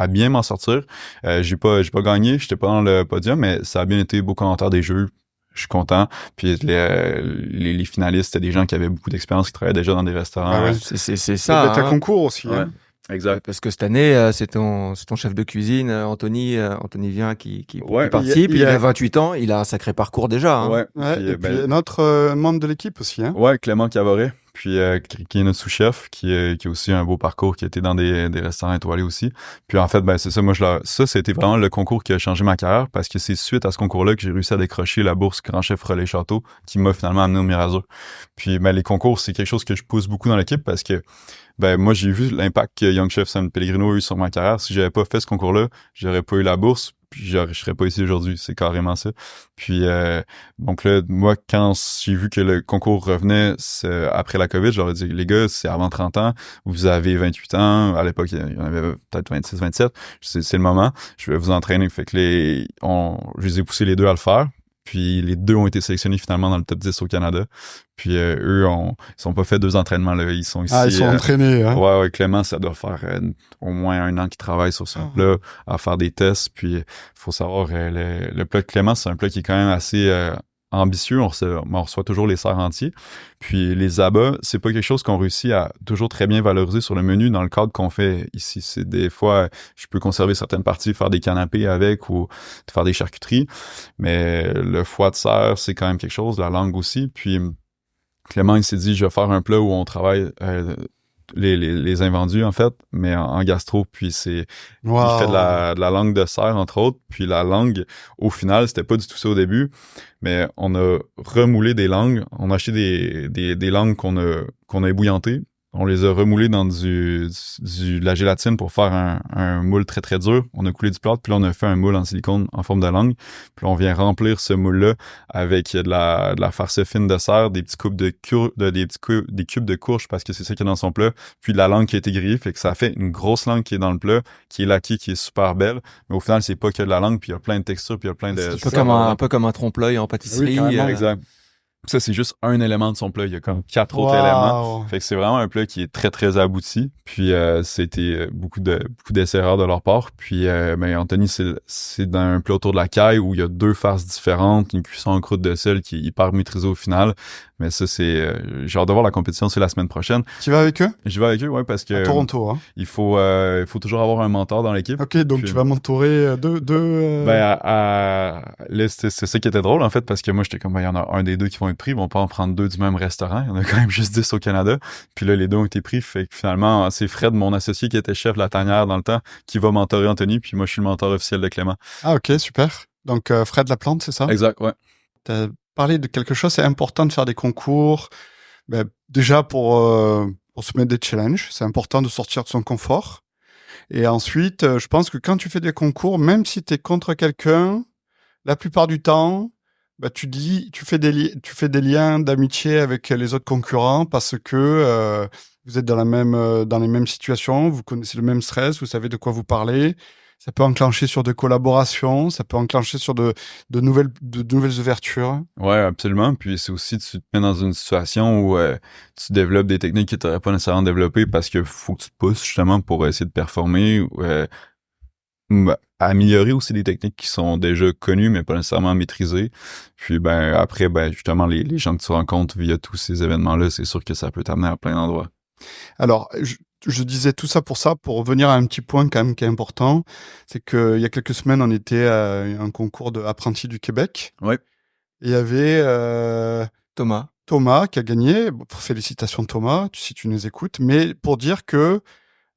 bien m'en sortir. J'ai pas gagné, j'étais pas dans le podium, mais ça a bien été, beau commentaire des jeux. Je suis content. Puis les finalistes, c'était des gens qui avaient beaucoup d'expérience, qui travaillaient déjà dans des restaurants. Ah ouais. C'est ça. C'est un Hein. concours aussi. Ouais. Hein. Exact. Parce que cette année, c'est ton chef de cuisine, Anthony Vien, qui participe. Il a 28 ans, il a un sacré parcours déjà. Hein. Ouais. Ouais, Puis, et puis notre membre de l'équipe aussi. Hein. Ouais, Clément Cavoret, puis qui est notre sous-chef, qui a aussi un beau parcours, qui a été dans des restaurants étoilés aussi. Puis en fait, ben c'est ça, ça c'était vraiment le concours qui a changé ma carrière, parce que c'est suite à ce concours-là que j'ai réussi à décrocher la bourse Grand Chef Relais Château, qui m'a finalement amené au Mirazur. Puis ben les concours, c'est quelque chose que je pousse beaucoup dans l'équipe, parce que ben moi j'ai vu l'impact que Young Chef San Pellegrino a eu sur ma carrière. Si j'avais pas fait ce concours-là, j'aurais pas eu la bourse, puis je serais pas ici aujourd'hui. C'est carrément ça. Puis donc là, moi, quand j'ai vu que le concours revenait après la COVID, j'aurais dit, les gars, c'est avant 30 ans, vous avez 28 ans, à l'époque, il y en avait peut-être 26, 27, c'est le moment, je vais vous entraîner. Fait que je les ai poussés les deux à le faire. Puis les deux ont été sélectionnés finalement dans le top 10 au Canada. Puis eux, ils sont pas fait 2 entraînements, là. Ils sont ici. Ah, ils sont entraînés, hein. Ouais, Clément, ça doit faire au moins 1 an qu'il travaille sur son plat, à faire des tests. Puis faut savoir, le plat de Clément, c'est un plat qui est quand même assez ambitieux. On reçoit toujours les serres entiers. Puis les abats, c'est pas quelque chose qu'on réussit à toujours très bien valoriser sur le menu dans le cadre qu'on fait ici. C'est des fois, je peux conserver certaines parties, faire des canapés avec ou faire des charcuteries. Mais le foie de serre, c'est quand même quelque chose. La langue aussi. Puis Clément, il s'est dit, je vais faire un plat où on travaille les invendus, en fait, mais en gastro. Puis il fait de la langue de cerf, entre autres. Puis la langue, au final, c'était pas du tout ça au début, mais on a remoulé des langues. On a acheté des langues qu'on a ébouillantées. On les a remoulés dans de la gélatine pour faire un moule très très dur. On a coulé du plâtre, puis là on a fait un moule en silicone en forme de langue. Puis là, on vient remplir ce moule-là avec de la farce fine de serre, des petits cubes des cubes de courge, parce que c'est ça qu'il y a dans son plat. Puis de la langue qui a été grillée, fait que ça fait une grosse langue qui est dans le plat, qui est laquée, qui est super belle. Mais au final, c'est pas que de la langue, puis il y a plein de textures, puis il y a plein de... Un peu comme un trompe-l'œil en pâtisserie. Oui, exact. Ça, c'est juste un élément de son plat. Il y a comme 4 autres éléments. Fait que c'est vraiment un plat qui est très, très abouti. Puis, c'était beaucoup d'essais-erreurs de leur part. Puis, Anthony, c'est dans un plat autour de la caille où il y a 2 farces différentes, une cuisson en croûte de sel qui est hyper maîtrisée au final. Mais ça, j'ai hâte de voir la compétition, c'est la semaine prochaine. Tu vas avec eux? Je vais avec eux, ouais, parce que... À Toronto, hein? Il faut toujours avoir un mentor dans l'équipe. Ok, donc tu vas mentorer deux... Ben, là, c'est ça qui était drôle, en fait, parce que moi, j'étais comme, il y en a un des deux qui vont être pris, ils vont pas en prendre deux du même restaurant. Il y en a quand même juste 10 au Canada. Puis là, les deux ont été pris. Fait que finalement, c'est Fred, mon associé, qui était chef de la tanière dans le temps, qui va mentorer Anthony, puis moi, je suis le mentor officiel de Clément. Ah, ok, super. Donc, Fred Laplante, c'est ça? Exact, ouais. T'as parlé de quelque chose, c'est important de faire des concours. Ben, déjà, pour se mettre des challenges, c'est important de sortir de son confort. Et ensuite, je pense que quand tu fais des concours, même si tu es contre quelqu'un, la plupart du temps, bah, tu fais des liens d'amitié avec les autres concurrents parce que vous êtes dans les mêmes situations, vous connaissez le même stress, vous savez de quoi vous parlez. Ça peut enclencher sur des collaborations, ça peut enclencher sur de nouvelles ouvertures. Ouais, absolument. Puis c'est aussi, tu te mets dans une situation où tu développes des techniques que tu n'aurais pas nécessairement développées parce qu'il faut que tu te pousses justement pour essayer de performer. Améliorer aussi des techniques qui sont déjà connues mais pas nécessairement maîtrisées. Puis après, justement, les gens que tu rencontres via tous ces événements-là, c'est sûr que ça peut t'amener à plein d'endroits. Alors, je disais tout ça, pour revenir à un petit point quand même qui est important, c'est qu'il y a quelques semaines, on était à un concours d'apprentis du Québec. Ouais. Et il y avait Thomas qui a gagné. Bon, félicitations Thomas, si tu nous écoutes. Mais pour dire que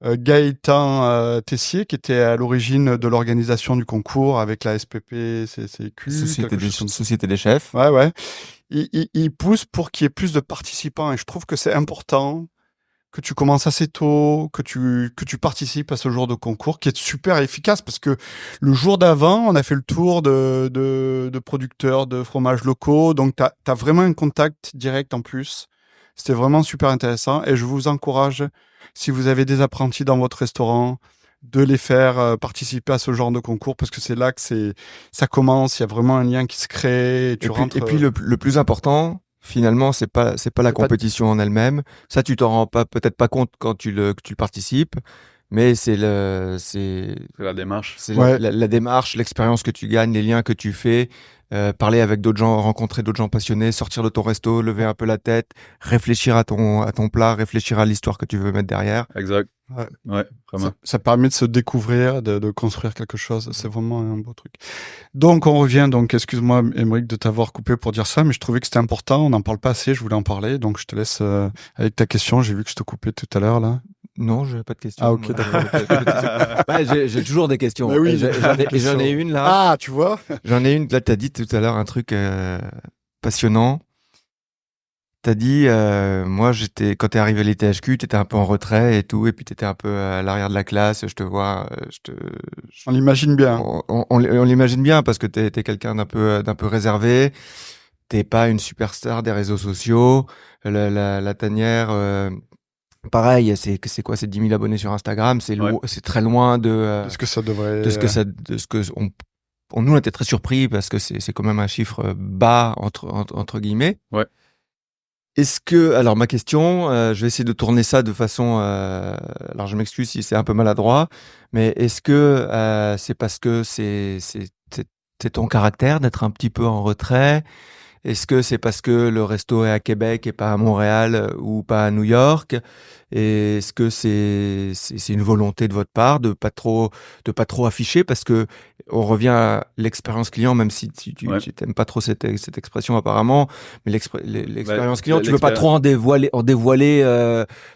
Gaëtan Tessier, qui était à l'origine de l'organisation du concours avec la SPP, CCQ, Société des chefs. Ouais. Il pousse pour qu'il y ait plus de participants. Et je trouve que c'est important que tu commences assez tôt, que tu participes à ce genre de concours qui est super efficace parce que le jour d'avant, on a fait le tour de producteurs de fromages locaux. Donc, t'as vraiment un contact direct en plus. C'était vraiment super intéressant et je vous encourage, si vous avez des apprentis dans votre restaurant, de les faire participer à ce genre de concours parce que c'est là que ça commence. Il y a vraiment un lien qui se crée. Et puis le plus important, finalement, c'est pas la compétition en elle-même. Ça, tu t'en rends peut-être pas compte quand tu le participes, mais c'est la démarche. C'est la démarche, l'expérience que tu gagnes, les liens que tu fais, parler avec d'autres gens, rencontrer d'autres gens passionnés, sortir de ton resto, lever un peu la tête, réfléchir à ton plat, réfléchir à l'histoire que tu veux mettre derrière. Exact. Ouais, vraiment. Ça permet de se découvrir, de construire quelque chose. C'est vraiment un beau truc. Donc, on revient. Donc, excuse-moi, Émeric, de t'avoir coupé pour dire ça, mais je trouvais que c'était important. On n'en parle pas assez. Je voulais en parler. Donc, je te laisse avec ta question. J'ai vu que je te coupais tout à l'heure, là. Non, je n'ai pas de questions. Ah, ok, d'accord. J'ai toujours des questions. Mais oui, j'en ai une, là. Ah, tu vois. J'en ai une. Là, tu as dit tout à l'heure un truc passionnant. T'as dit, moi, quand t'es arrivé à l'ITHQ, t'étais un peu en retrait et tout, et puis t'étais un peu à l'arrière de la classe. Je te vois, on l'imagine bien. On l'imagine bien parce que t'es quelqu'un d'un peu réservé. T'es pas une superstar des réseaux sociaux. La tanière, pareil, c'est quoi? C'est 10 000 abonnés sur Instagram. C'est très loin de ce que ça devrait. Nous, on était très surpris parce que c'est quand même un chiffre bas entre guillemets. Ouais. Est-ce que, alors ma question, je vais essayer de tourner ça de façon, alors je m'excuse si c'est un peu maladroit, mais est-ce que c'est parce que c'est ton caractère d'être un petit peu en retrait? Est-ce que c'est parce que le resto est à Québec et pas à Montréal ou pas à New York? Et est-ce que c'est une volonté de votre part de pas trop afficher parce que on revient à l'expérience client, même si tu t'aimes pas trop cette expression apparemment, mais l'expérience client, tu veux pas trop en dévoiler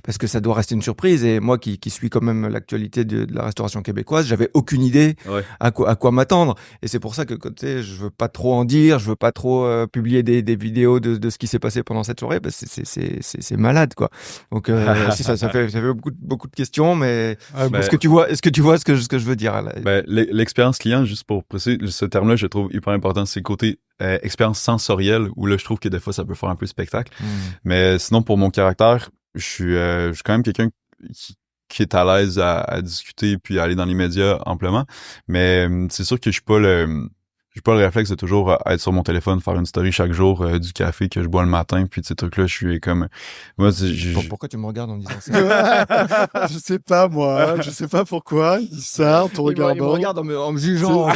parce que ça doit rester une surprise. Et moi qui suis quand même l'actualité de la restauration québécoise, j'avais aucune idée à quoi m'attendre. Et c'est pour ça que tu sais, je veux pas trop en dire, je veux pas trop publier des vidéos de ce qui s'est passé pendant cette soirée, parce que c'est malade quoi. Donc ça fait beaucoup de questions, mais est-ce que tu vois ce que je veux dire là? L'expérience client, juste pour préciser, ce terme-là, je trouve hyper important, c'est le côté expérience sensorielle, où là, je trouve que des fois, ça peut faire un peu spectacle. Mais sinon, pour mon caractère, je suis quand même quelqu'un qui est à l'aise à discuter puis à aller dans les médias amplement. Mais c'est sûr que je j'ai pas le réflexe de toujours être sur mon téléphone, faire une story chaque jour du café que je bois le matin, puis de ces trucs-là, je suis comme... Moi, Pourquoi tu me regardes en me disant ça? Je sais pas, moi. Je sais pas pourquoi. Il sert en te regardant. Il me regarde en me jugeant.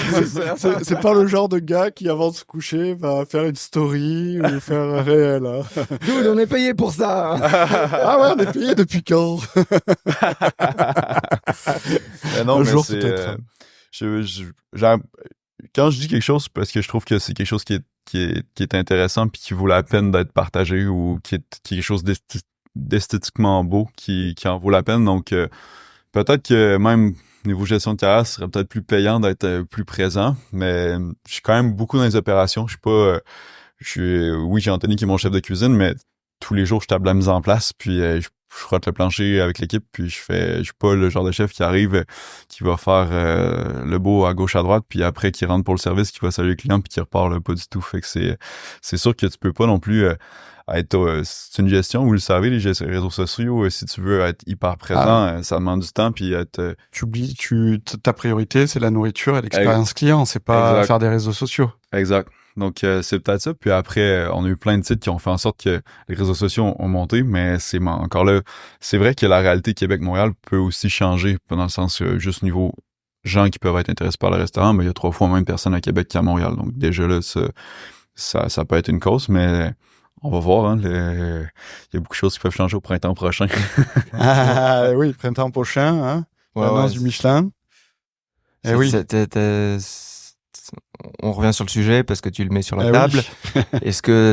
C'est pas le genre de gars qui, avant de se coucher, va faire une story ou faire un réel. Hein. Dude, on est payé pour ça. Ah ouais, on est payé depuis quand? non, Un mais jour, c'est... peut-être. Quand je dis quelque chose, c'est parce que je trouve que c'est quelque chose qui est intéressant puis qui vaut la peine d'être partagé ou qui est quelque chose d'esthétiquement beau qui en vaut la peine. Donc, peut-être que même niveau gestion de carrière, ce serait peut-être plus payant d'être plus présent, mais je suis quand même beaucoup dans les opérations. Je suis pas... oui, j'ai Anthony qui est mon chef de cuisine, mais tous les jours, je tape la mise en place, puis je frotte le plancher avec l'équipe, puis je suis pas le genre de chef qui arrive, qui va faire le beau à gauche à droite, puis après qui rentre pour le service, qui va saluer le client, puis qui repart là, pas du tout. Fait que c'est sûr que tu peux pas non plus être c'est une gestion, vous le savez, les réseaux sociaux, si tu veux être hyper présent, ça demande du temps, puis être... Tu oublies, ta priorité, c'est la nourriture et l'expérience client, c'est pas Exact. faire des réseaux sociaux. Exact. Donc, c'est peut-être ça. Puis après, on a eu plein de titres qui ont fait en sorte que les réseaux sociaux ont monté, mais encore là, c'est vrai que la réalité Québec-Montréal peut aussi changer, dans le sens juste niveau gens qui peuvent être intéressés par le restaurant, mais il y a 3 fois moins de personnes à Québec qu'à Montréal. Donc déjà là, ça peut être une cause, mais on va voir. Hein, il y a beaucoup de choses qui peuvent changer au printemps prochain. Ah oui, printemps prochain, hein, l'annonce du Michelin. Eh oui. On revient sur le sujet parce que tu le mets sur la table. Oui. Est-ce que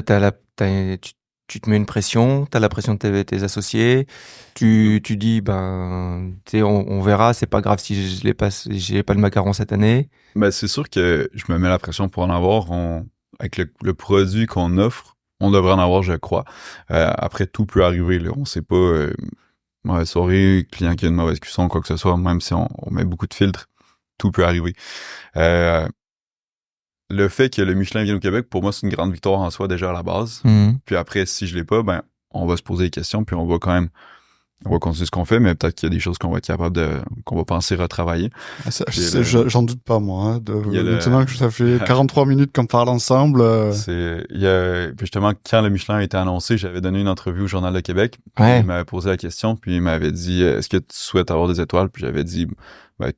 tu te mets une pression, tu as la pression de tes associés, tu dis on verra, c'est pas grave si j'ai pas le macaron cette année. Ben c'est sûr que je me mets la pression pour en avoir. Avec le produit qu'on offre, on devrait en avoir, je crois. Après, tout peut arriver. Là. On sait pas, mauvaise soirée, client qui a une mauvaise cuisson, quoi que ce soit, même si on met beaucoup de filtres, tout peut arriver. Le fait que le Michelin vienne au Québec, pour moi, c'est une grande victoire en soi déjà à la base. Puis après, si je l'ai pas, on va se poser des questions, puis on va continuer ce qu'on fait, mais peut-être qu'il y a des choses qu'on va être capable qu'on va penser retravailler. J'en doute pas, moi. Hein, maintenant que ça fait 43 minutes qu'on parle ensemble. Justement, quand le Michelin a été annoncé, j'avais donné une entrevue au Journal de Québec. Ouais. Il m'avait posé la question, puis il m'avait dit, est-ce que tu souhaites avoir des étoiles? Puis j'avais dit,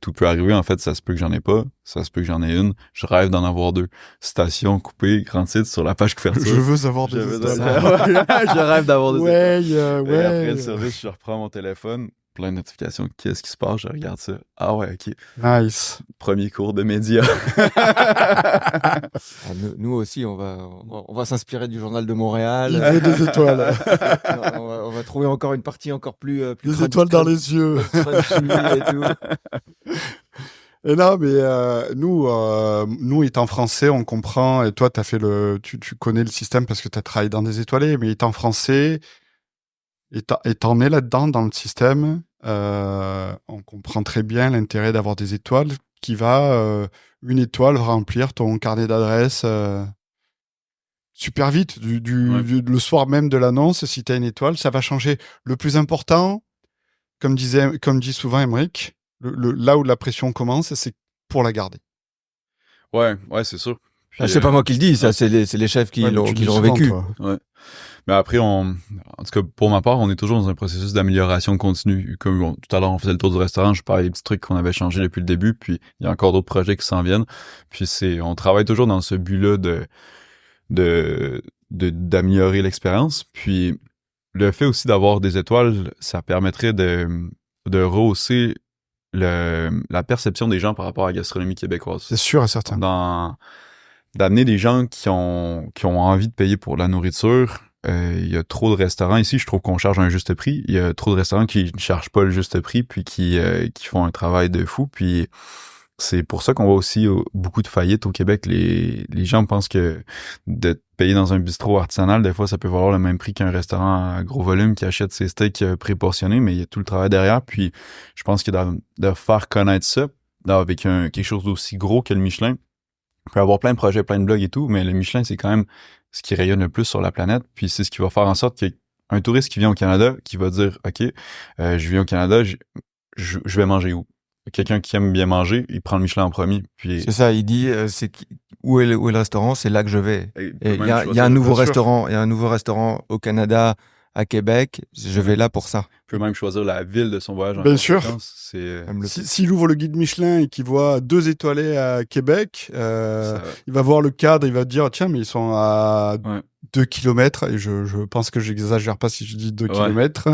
tout peut arriver. En fait, ça se peut que j'en ai pas. Ça se peut que j'en ai une. Je rêve d'en avoir 2. Citation coupée, grand titre sur la page couverture. Je veux avoir des étoiles. Je rêve d'avoir des étoiles. Ouais. Et après le service, je reprends mon téléphone. Plein de notifications. Qu'est-ce qui se passe? Je regarde ça. Ah ouais, OK. Nice. Premier cours de médias. Nous aussi, on va s'inspirer du Journal de Montréal. Il veut des étoiles. on va trouver encore une partie encore plus des étoiles dans les yeux. Et tout. Et non, mais nous étant français, on comprend. Et toi, tu connais le système parce que tu as travaillé dans des étoilés. Mais étant français, et t'en es là-dedans dans le système, on comprend très bien l'intérêt d'avoir des étoiles qui va une étoile remplir ton carnet d'adresses super vite. Le soir même de l'annonce, si t'as une étoile, ça va changer. Le plus important, comme dit souvent Émeric, là où la pression commence, c'est pour la garder. Ouais, c'est sûr. Puis, c'est pas moi qui le dis, ça, c'est les chefs qui l'ont vécu. Ouais. Mais après, en tout cas, pour ma part, on est toujours dans un processus d'amélioration continue. Comme tout à l'heure, on faisait le tour du restaurant, je parlais des petits trucs qu'on avait changés depuis le début, puis il y a encore d'autres projets qui s'en viennent. Puis on travaille toujours dans ce but-là d'améliorer l'expérience. Puis le fait aussi d'avoir des étoiles, ça permettrait de rehausser la perception des gens par rapport à la gastronomie québécoise. C'est sûr et certain. D'amener des gens qui ont envie de payer pour la nourriture. Il y a trop de restaurants ici, je trouve qu'on charge un juste prix. Il y a trop de restaurants qui ne chargent pas le juste prix, puis qui font un travail de fou. Puis c'est pour ça qu'on voit aussi beaucoup de faillites au Québec. Les gens pensent que de payer dans un bistrot artisanal, des fois, ça peut valoir le même prix qu'un restaurant à gros volume qui achète ses steaks préportionnés, mais il y a tout le travail derrière. Puis je pense que de faire connaître ça avec quelque chose d'aussi gros que le Michelin, on peut avoir plein de projets, plein de blogs et tout, mais le Michelin, c'est quand même ce qui rayonne le plus sur la planète. Puis c'est ce qui va faire en sorte qu'il y ait un touriste qui vient au Canada qui va dire « OK, je viens au Canada, je vais manger où? » Quelqu'un qui aime bien manger, il prend le Michelin en premier. Puis... C'est ça, il dit où est le restaurant, c'est là que je vais. Et Et peut il y a même choisir, un nouveau bien sûr. restaurant, il y a un nouveau restaurant au Canada, à Québec. Je vais là pour ça. peut même choisir la ville de son voyage en Bien sûr. conséquence. C'est Même le- S'il ouvre le guide Michelin et qu'il voit 2 étoilés à Québec, ça- il va voir le cadre, il va dire tiens, mais ils sont à Ouais. 2 kilomètres, et je pense que j'exagère pas si je dis 2 Ouais. kilomètres,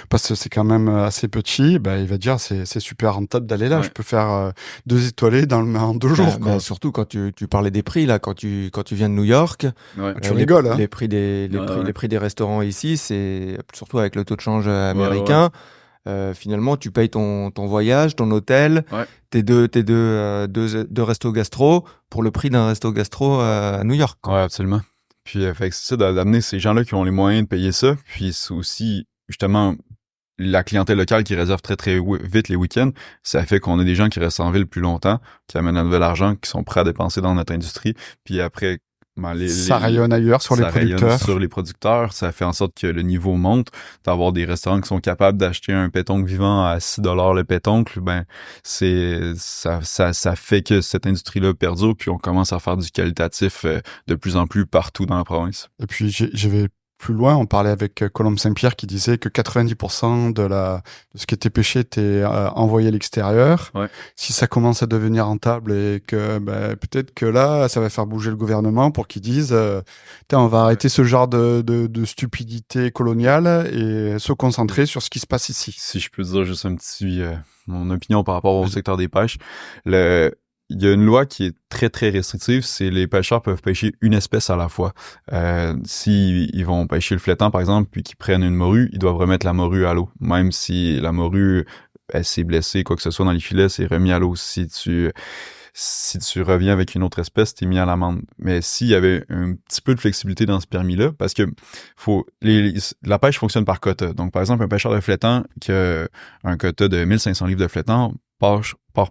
parce que c'est quand même assez petit. Bah, il va dire c'est super rentable d'aller là, Ouais. je peux faire 2 étoilés en 2 jours. quoi. surtout quand tu parlais des prix là, quand tu viens de New York, Ouais. Tu rigoles, hein. les prix des Ouais. les prix des restaurants ici, c'est surtout avec le taux de change américain. Finalement, tu payes ton voyage, ton hôtel, Ouais. tes deux restos gastro pour le prix d'un resto gastro à New York. Ouais, absolument. Puis, fait que c'est ça, d'amener ces gens-là qui ont les moyens de payer ça. Puis, c'est aussi, justement, la clientèle locale qui réserve très, très vite les week-ends. Ça fait qu'on a des gens qui restent en ville plus longtemps, qui amènent un nouvel argent, qui sont prêts à dépenser dans notre industrie. Puis après, ben, Ça rayonne ailleurs sur les ça rayonne producteurs. sur les producteurs. Ça fait en sorte que le niveau monte. D'avoir des restaurants qui sont capables d'acheter un pétoncle vivant à 6$ le pétoncle, ben, ça fait que cette industrie-là perdure, puis on commence à faire du qualitatif de plus en plus partout dans la province. Et puis je vais plus loin, on parlait avec Colombe Saint-Pierre qui disait que 90% de ce qui était pêché était envoyé à l'extérieur. Ouais. Si ça commence à devenir rentable et que peut-être que là, ça va faire bouger le gouvernement pour qu'ils disent on va arrêter ce genre de stupidité coloniale et se concentrer sur ce qui se passe ici. Si je peux dire juste un petit mon opinion par rapport au secteur des pêches, il y a une loi qui est très, très restrictive, c'est les pêcheurs peuvent pêcher une espèce à la fois. Si ils vont pêcher le flétan, par exemple, puis qu'ils prennent une morue, ils doivent remettre la morue à l'eau. Même si la morue, elle s'est blessée, quoi que ce soit dans les filets, c'est remis à l'eau. Si tu reviens avec une autre espèce, t'es mis à l'amende. Mais s'il y avait un petit peu de flexibilité dans ce permis-là, parce que la pêche fonctionne par quota. Donc, par exemple, un pêcheur de flétan qui a un quota de 1500 livres de flétan, part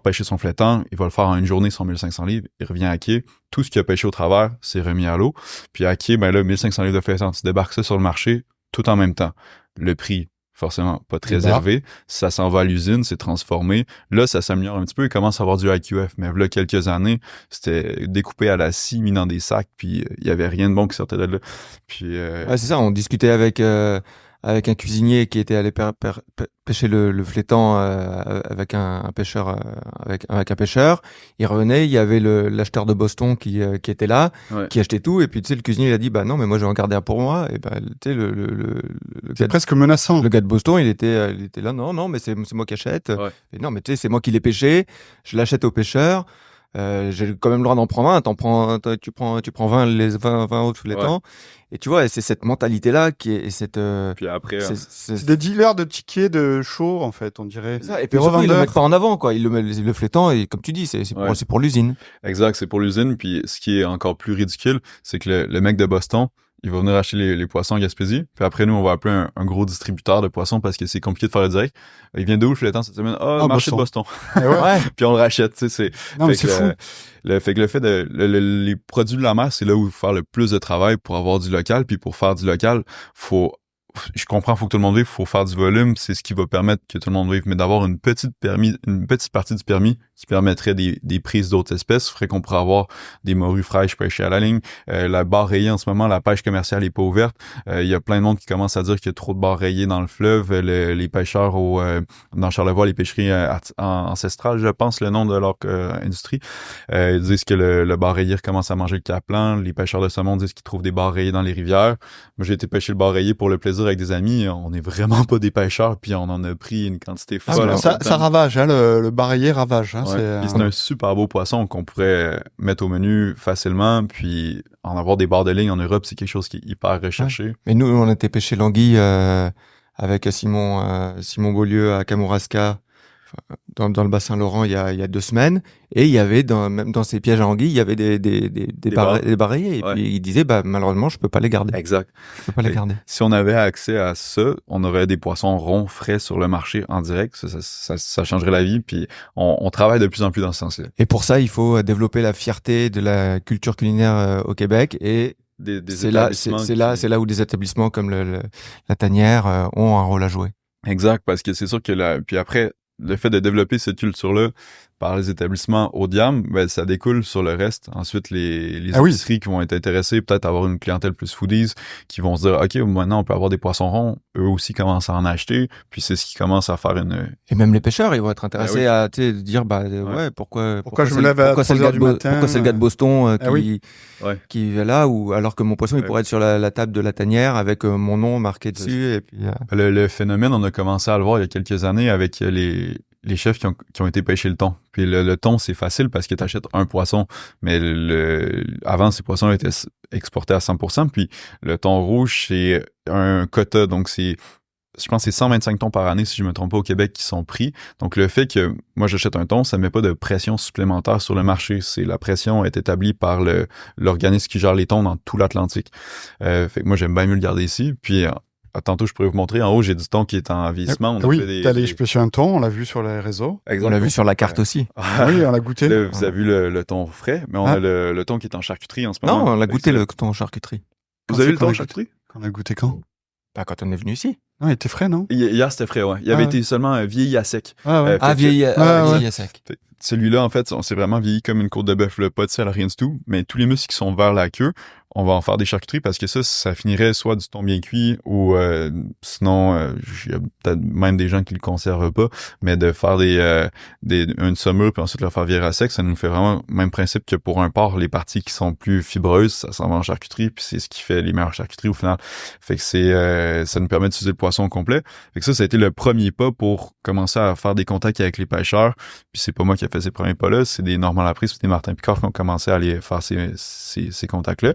pêcher son flétan, il va le faire en une journée, son 1500 livres, il revient à quai. Tout ce qu'il a pêché au travers, c'est remis à l'eau. Puis à quai, ben là, 1500 livres de flétan, tu débarques ça sur le marché tout en même temps. Le prix, forcément, pas très élevé. Ça s'en va à l'usine, c'est transformé. Là, ça s'améliore un petit peu, il commence à avoir du IQF. Mais là, quelques années, c'était découpé à la scie, mis dans des sacs, puis il y avait rien de bon qui sortait de là. Puis, Ouais, c'est ça, on discutait avec un cuisinier qui était allé pêcher le flétan avec un pêcheur avec un pêcheur. Il revenait, il y avait l'acheteur de Boston qui était là, Ouais. qui achetait tout, et puis tu sais le cuisinier il a dit bah non mais moi je vais en garder un pour moi, et ben tu sais le C'est presque menaçant. le gars de Boston il était là non mais c'est moi qui achète. Ouais. Et non mais tu sais c'est moi qui l'ai pêché, je l'achète au pêcheur. J'ai quand même le droit d'en prendre un. Tu prends 20 autres flétans. Et tu vois, c'est cette mentalité-là qui est cette. Puis après, C'est des dealers de tickets de show, en fait, on dirait. c'est ça. Et Des puis surtout, ils le revendeurs. mettent pas en avant, quoi. Ils le mettent le flétan et comme tu dis, c'est Ouais. pour l'usine. exact, c'est pour l'usine. Puis ce qui est encore plus ridicule, c'est que le mec de Boston, il va venir acheter les poissons à Gaspésie. Puis après, nous, on va appeler un gros distributeur de poissons parce que c'est compliqué de faire le direct. Il vient d'où le flétan cette semaine? Ah, marché de Boston. Eh ouais. Ouais. Puis on le rachète, tu sais. Non, mais Fait c'est que fou. le fait de les produits de la mer, c'est là où il faut faire le plus de travail pour avoir du local. Puis pour faire du local, je comprends, faut que tout le monde vive, faut faire du volume, c'est ce qui va permettre que tout le monde vive. Mais d'avoir une petite partie du permis qui permettrait des prises d'autres espèces, ferait qu'on pourrait avoir des morues fraîches pêchées à la ligne. La barre rayée en ce moment, la pêche commerciale est pas ouverte. Il y a plein de monde qui commence à dire qu'il y a trop de barres rayées dans le fleuve. Les pêcheurs dans Charlevoix, les pêcheries ancestrales, je pense le nom de leur industrie, ils disent que le bar rayé recommence à manger le caplan. Les pêcheurs de saumon disent qu'ils trouvent des barres rayées dans les rivières. Moi, j'ai été pêcher le bar rayé pour le plaisir avec des amis. On est vraiment pas des pêcheurs, puis on en a pris une quantité folle. Ça ravage, hein, le barillet ravage. Hein, Ouais. Puis c'est un super beau poisson qu'on pourrait mettre au menu facilement, puis en avoir des barres de ligne en Europe, c'est quelque chose qui est hyper recherché. Mais nous, on était pêcher l'anguille avec Simon Beaulieu à Kamouraska dans le bassin Laurent il y a 2 semaines, et il y avait même dans ces pièges à anguilles, il y avait des barrières, et Ouais. puis il disait bah malheureusement je peux pas les garder. Exact. Je peux pas les garder. Si on avait accès à ça, on aurait des poissons ronds frais sur le marché en direct. Ça changerait la vie. Puis on travaille de plus en plus dans ce sens-là. Et pour ça, il faut développer la fierté de la culture culinaire au Québec, et Des c'est là où des établissements comme la Tanière ont un rôle à jouer. Exact, parce que c'est sûr que puis après, le fait de développer cette culture-là, par les établissements haut de gamme, ben, ça découle sur le reste. Ensuite, les Ah oui. épiceries qui vont être intéressées, peut-être avoir une clientèle plus foodies, qui vont se dire, OK, maintenant, on peut avoir des poissons ronds. Eux aussi commencent à en acheter. Puis c'est ce qui commence à faire une... Et même les pêcheurs, ils vont être intéressés oui. à dire, pourquoi je me lève à pourquoi c'est 3 heures du matin, pourquoi c'est le gars de Boston Ah oui. qui est là, ou alors que mon poisson, il Ouais. pourrait être sur la table de la tanière avec mon nom marqué dessus. Et puis, Le phénomène, on a commencé à le voir il y a quelques années avec les chefs qui ont été pêcher le thon. Puis le thon, c'est facile parce que tu achètes un poisson. Mais avant, ces poissons étaient exportés à 100%. Puis le thon rouge, c'est un quota. Donc, je pense que c'est 125 thons par année, si je me trompe pas, au Québec, qui sont pris. Donc, le fait que moi, j'achète un thon, ça ne met pas de pression supplémentaire sur le marché. La pression est établie par l'organisme qui gère les thons dans tout l'Atlantique. Fait que moi, j'aime bien mieux le garder ici. Puis, tantôt, je pourrais vous montrer. En haut, j'ai du thon qui est en vieillissement. On a fait t'es allé pêcher un thon, on l'a vu sur les réseaux. on l'a vu sur la carte aussi. Oui, on l'a goûté. Là, vous avez vu le thon frais, mais on a le thon qui est en charcuterie en ce moment. Non, on l'a Fait goûté que le thon en charcuterie. Vous avez vu le thon en charcuterie? On a goûté quand? Quand on est venu ici. Non, il était frais, non? Hier, c'était frais, ouais. Il avait été seulement vieilli à sec. Ah ouais. Fait que- Vieilli ouais. à sec. Celui-là, en fait, on s'est vraiment vieilli comme une côte de bœuf, là, pas de sel, rien du tout. Mais tous les muscles qui sont vers la queue, on va en faire des charcuteries parce que ça finirait soit du thon bien cuit ou sinon, il y a peut-être même des gens qui le conservent pas, mais de faire une saumure puis ensuite le faire virer à sec, ça nous fait vraiment le même principe que pour un porc, les parties qui sont plus fibreuses, ça s'en va en charcuterie puis c'est ce qui fait les meilleures charcuteries au final. Fait que ça nous permet d'utiliser le poisson au complet. Fait que ça a été le premier pas pour commencer à faire des contacts avec les pêcheurs. Puis c'est pas moi qui ai fait ces premiers pas-là, c'est des Normand Laprise puis des Martin Picard qui ont commencé à aller faire ces contacts-là.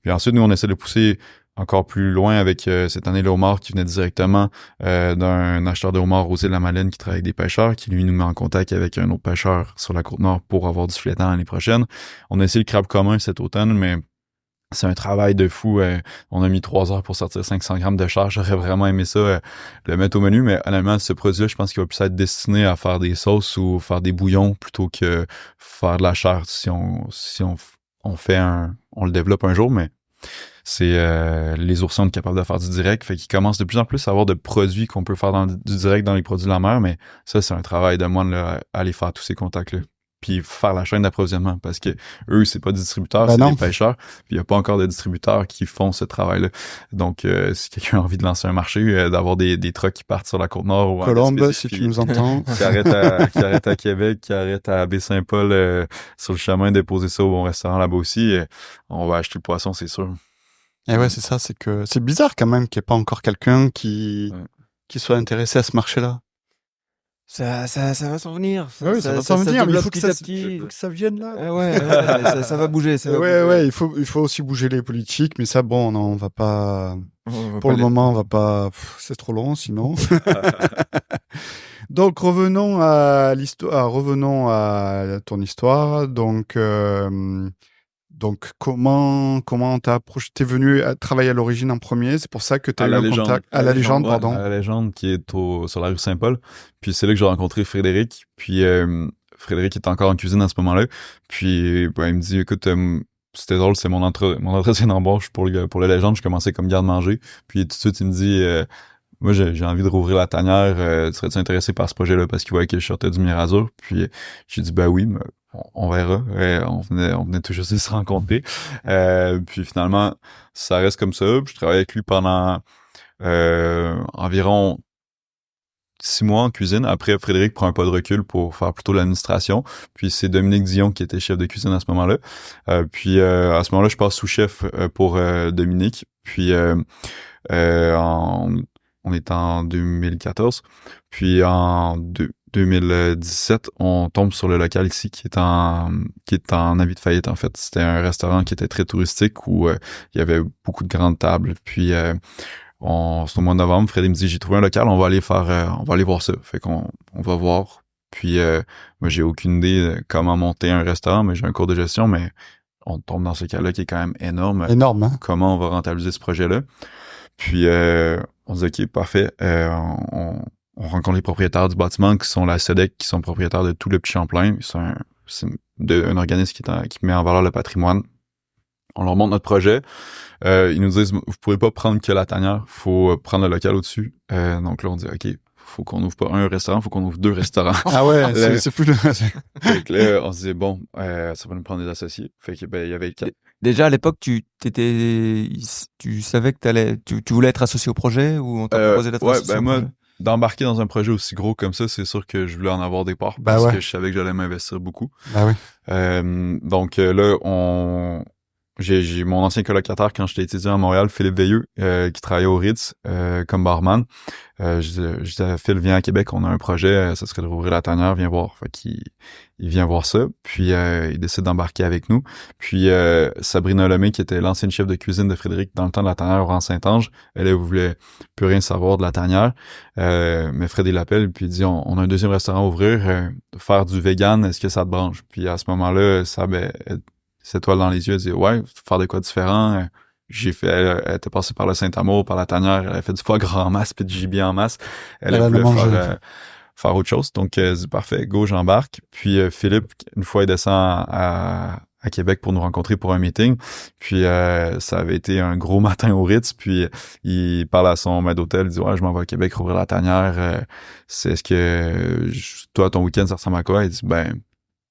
Puis ensuite, nous, on essaie de pousser encore plus loin avec cette année le homard qui venait directement d'un acheteur de homard aux îles de la Madeleine qui travaille avec des pêcheurs, qui lui nous met en contact avec un autre pêcheur sur la Côte-Nord pour avoir du filetan l'année prochaine. On a essayé le crabe commun cet automne, mais c'est un travail de fou. On a mis 3 heures pour sortir 500 grammes de chair. J'aurais vraiment aimé ça, le mettre au menu, mais honnêtement, ce produit-là, je pense qu'il va plus être destiné à faire des sauces ou faire des bouillons plutôt que faire de la chair si on fait on le développe un jour, mais c'est les oursins capables de faire du direct, fait qu'ils commencent de plus en plus à avoir de produits qu'on peut faire du direct dans les produits de la mer, mais ça, c'est un travail de moine là, à aller faire tous ces contacts-là. Puis faire la chaîne d'approvisionnement, parce que eux, c'est pas des distributeurs, c'est des pêcheurs, puis il n'y a pas encore de distributeurs qui font ce travail-là. Donc, si quelqu'un a envie de lancer un marché, d'avoir des trucks qui partent sur la Côte-Nord ou Colombe, si tu nous entends. qui arrête à Québec, qui arrête à Baie-Saint-Paul sur le chemin, déposer ça au bon restaurant là-bas aussi, on va acheter le poisson, c'est sûr. Et ouais, c'est ça, c'est que c'est bizarre quand même qu'il n'y ait pas encore quelqu'un qui soit intéressé à ce marché-là. Ça va s'en venir. Oui, ça va s'en venir, mais il faut que ça vienne là. Ouais, ça va bouger. Il faut aussi bouger les politiques, mais ça, bon, non, on va pas. Pour le moment, on va pas. C'est trop long, sinon. Donc, revenons à l'histoire. Revenons à ton histoire. Donc, comment t'as approché? T'es venu travailler à l'origine en premier, c'est pour ça que t'as eu un contact à la Légende, pardon. À la Légende qui est sur la rue Saint-Paul. Puis c'est là que j'ai rencontré Frédéric. Puis Frédéric est encore en cuisine à ce moment-là. Puis il me dit, écoute, c'était drôle, c'est mon entretien d'embauche pour la Légende. Je commençais comme garde-manger. Puis tout de suite, il me dit, moi j'ai envie de rouvrir la tanière. Serais-tu intéressé par ce projet-là parce qu'il voyait que je sortais du Mirazur? Puis j'ai dit, oui, mais on verra. On venait tout juste de se rencontrer. Puis finalement, ça reste comme ça. Puis je travaille avec lui pendant environ 6 mois en cuisine. Après, Frédéric prend un pas de recul pour faire plutôt l'administration. Puis c'est Dominique Dion qui était chef de cuisine à ce moment-là. Puis à ce moment-là, je passe sous-chef pour Dominique. Puis on est en 2014. Puis en 2017, on tombe sur le local ici qui est en avis de faillite, en fait. C'était un restaurant qui était très touristique où il y avait beaucoup de grandes tables. Puis c'est au mois de novembre, Fred me dit, j'ai trouvé un local, on va aller voir ça. Fait qu'on va voir. Puis moi, j'ai aucune idée de comment monter un restaurant, mais j'ai un cours de gestion, mais on tombe dans ce cas-là qui est quand même énorme. Énorme, hein? Comment on va rentabiliser ce projet-là? Puis on dit, OK, parfait. On rencontre les propriétaires du bâtiment qui sont la SEDEC, qui sont propriétaires de tout le Petit Champlain. C'est un organisme qui met en valeur le patrimoine. On leur montre notre projet. Ils nous disent, vous pouvez pas prendre que la tanière, faut prendre le local au-dessus. Donc là, on dit, OK, faut qu'on ouvre pas un restaurant, faut qu'on ouvre 2 restaurants. Ah ouais, c'est plus... Fait que là, on se disait, bon, ça va nous prendre des associés. Fait que, il y avait 4. Déjà à l'époque, tu savais que tu voulais être associé au projet ou on t'a proposé d'être associé au moi, projet? d'embarquer dans un projet aussi gros comme ça, c'est sûr que je voulais en avoir des parts Bah parce ouais. que je savais que j'allais m'investir beaucoup. Bah oui. Donc là, j'ai mon ancien colocataire quand j'étais étudiant à Montréal, Philippe Veilleux, qui travaillait au Ritz comme barman. Je disais, Phil, viens à Québec, on a un projet, ça serait de rouvrir la tanière, viens voir. Fait qu'il il vient voir ça, puis il décide d'embarquer avec nous. Puis Sabrina Lemay, qui était l'ancienne chef de cuisine de Frédéric dans le temps de la tanière au rang Saint-Ange, elle voulait plus rien savoir de la tanière. Mais Fred il l'appelle, puis il dit, on a un deuxième restaurant à ouvrir, faire du vegan, est-ce que ça te branche? Puis à ce moment-là, elle s'étoile dans les yeux, elle dit, ouais, faire de quoi différent? Elle était passée par le Saint-Amour, par la tanière, elle a fait du foie gras en masse puis du gibier en masse. Elle voulait faire autre chose. Donc, elle dit, parfait, go, j'embarque. Puis Philippe, une fois, il descend à Québec pour nous rencontrer pour un meeting. Puis ça avait été un gros matin au Ritz. Puis il parle à son maître d'hôtel, il dit, ouais, je m'en vais à Québec rouvrir la tanière. Est-ce que toi, ton week-end, ça ressemble à quoi? Il dit,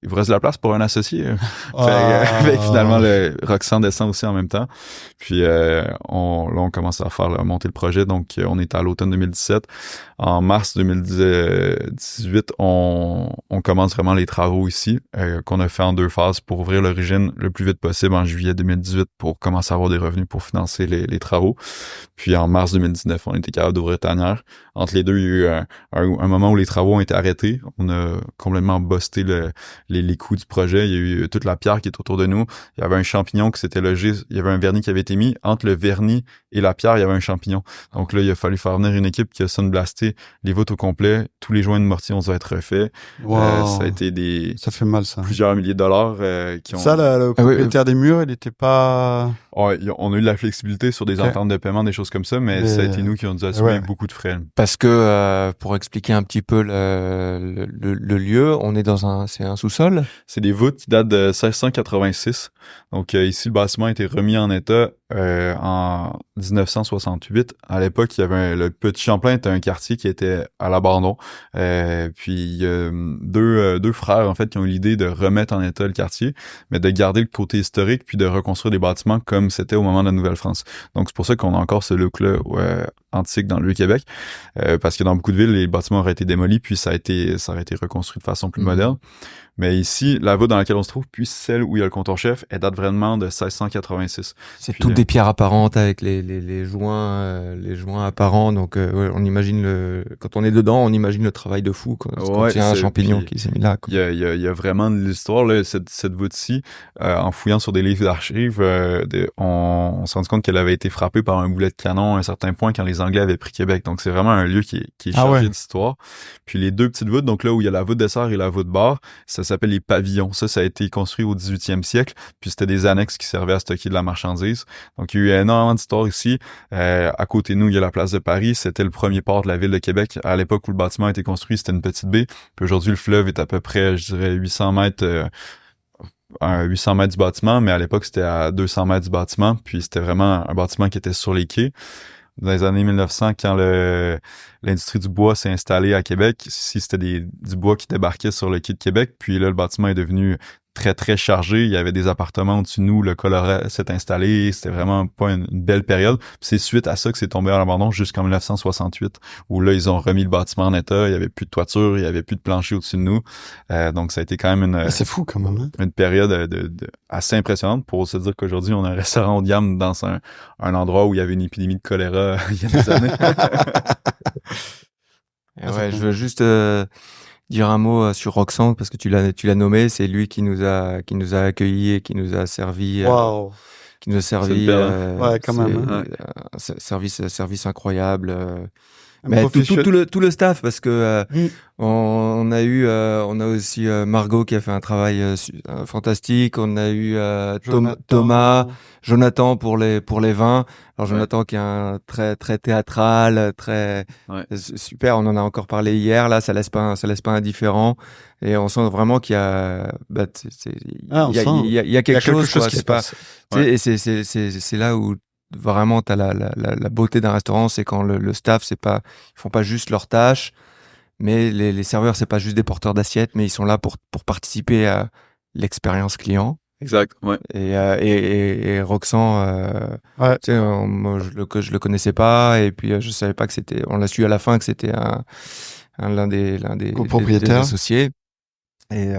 il vous reste de la place pour un associé. Fait finalement, Roxane descend aussi en même temps. Puis on commence à faire monter le projet. Donc, on est à l'automne 2017. En mars 2018, on commence vraiment les travaux ici, qu'on a fait en 2 phases pour ouvrir l'origine le plus vite possible en juillet 2018 pour commencer à avoir des revenus pour financer les travaux. Puis en mars 2019, on était capable d'ouvrir tanière. Entre les deux, il y a eu un moment où les travaux ont été arrêtés. On a complètement busté les coûts du projet. Il y a eu toute la pierre qui est autour de nous. Il y avait un champignon qui s'était logé. Il y avait un vernis qui avait été mis. Entre le vernis et la pierre, il y avait un champignon. Donc là, il a fallu faire venir une équipe qui a sandblasté les voûtes au complet. Tous les joints de mortier ont dû être refaits. Ça a été ça fait mal, ça. Plusieurs milliers de dollars qui ont... Ça, le propriétaire des murs, il n'était pas... on a eu de la flexibilité sur des ententes de paiement, des choses comme ça, mais ça a été nous qui avons dû assumer beaucoup de frais. Parce que, pour expliquer un petit peu le lieu, on est c'est un sous-sol? C'est des voûtes qui datent de 1686. Donc ici, le bâtiment a été remis en état en 1968. À l'époque, il y avait le Petit Champlain était un quartier qui était à l'abandon. Puis il y a deux frères en fait qui ont eu l'idée de remettre en état le quartier, mais de garder le côté historique puis de reconstruire des bâtiments comme c'était au moment de la Nouvelle-France. Donc c'est pour ça qu'on a encore ce look-là antique dans le Vieux-Québec, parce que dans beaucoup de villes, les bâtiments auraient été démolis puis ça aurait été reconstruit de façon plus moderne. Mais ici, la voûte dans laquelle on se trouve, puis celle où il y a le comptoir-chef, elle date vraiment de 1686. C'est toutes des pierres apparentes avec les joints apparents. Donc, on imagine quand on est dedans, on imagine le travail de fou, quoi. Quand il y a un champignon qui s'est mis là, quoi. Il y a vraiment de l'histoire, là, cette voûte-ci. En fouillant sur des livres d'archives, on s'est rendu compte qu'elle avait été frappée par un boulet de canon à un certain point quand les Anglais avaient pris Québec. Donc, c'est vraiment un lieu qui est chargé d'histoire. Puis les 2 petites voûtes, donc là où il y a la voûte dessert et la voûte bar, ça s'appelle les pavillons. Ça a été construit au 18e siècle, puis c'était des annexes qui servaient à stocker de la marchandise. Donc, il y a eu énormément d'histoires ici. À côté de nous, il y a la place de Paris. C'était le premier port de la ville de Québec. À l'époque où le bâtiment a été construit, c'était une petite baie. Puis aujourd'hui, le fleuve est à peu près, je dirais, 800 mètres du bâtiment, mais à l'époque, c'était à 200 mètres du bâtiment. Puis c'était vraiment un bâtiment qui était sur les quais. Dans les années 1900, quand l'industrie du bois s'est installée à Québec, ici, c'était du bois qui débarquait sur le quai de Québec. Puis là, le bâtiment est devenu très, très chargé. Il y avait des appartements au-dessus de nous. Le Colorado s'est installé. C'était vraiment pas une belle période. Puis c'est suite à ça que c'est tombé à l'abandon jusqu'en 1968, où là, ils ont remis le bâtiment en état. Il y avait plus de toiture. Il y avait plus de plancher au-dessus de nous. Donc, ça a été quand même c'est fou, quand même, hein? Une période assez impressionnante pour se dire qu'aujourd'hui, on a un restaurant haut de gamme dans un endroit où il y avait une épidémie de choléra il y a des années. Je veux juste dire un mot sur Roxane parce que tu l'as nommé, c'est lui qui nous a accueillis et qui nous a servi qui nous a servi quand même, service incroyable. Mais tout le staff, parce que on a aussi Margot qui a fait un travail fantastique. On a eu Thomas, Jonathan pour les vins. Alors Jonathan qui est un très très théâtral, très super. On en a encore parlé hier. Là, ça laisse pas indifférent. Et on sent vraiment qu'il y a il y a quelque chose qui se passe. Et c'est là où vraiment t'as la beauté d'un restaurant, c'est quand le staff, ils font pas juste leurs tâches, mais les serveurs, c'est pas juste des porteurs d'assiettes, mais ils sont là pour participer à l'expérience client. Exact, ouais. Et Roxan, Ouais. tu sais, moi, je le connaissais pas, et puis je savais pas que c'était, on l'a su à la fin que c'était l'un des Copropriétaires. associés. Et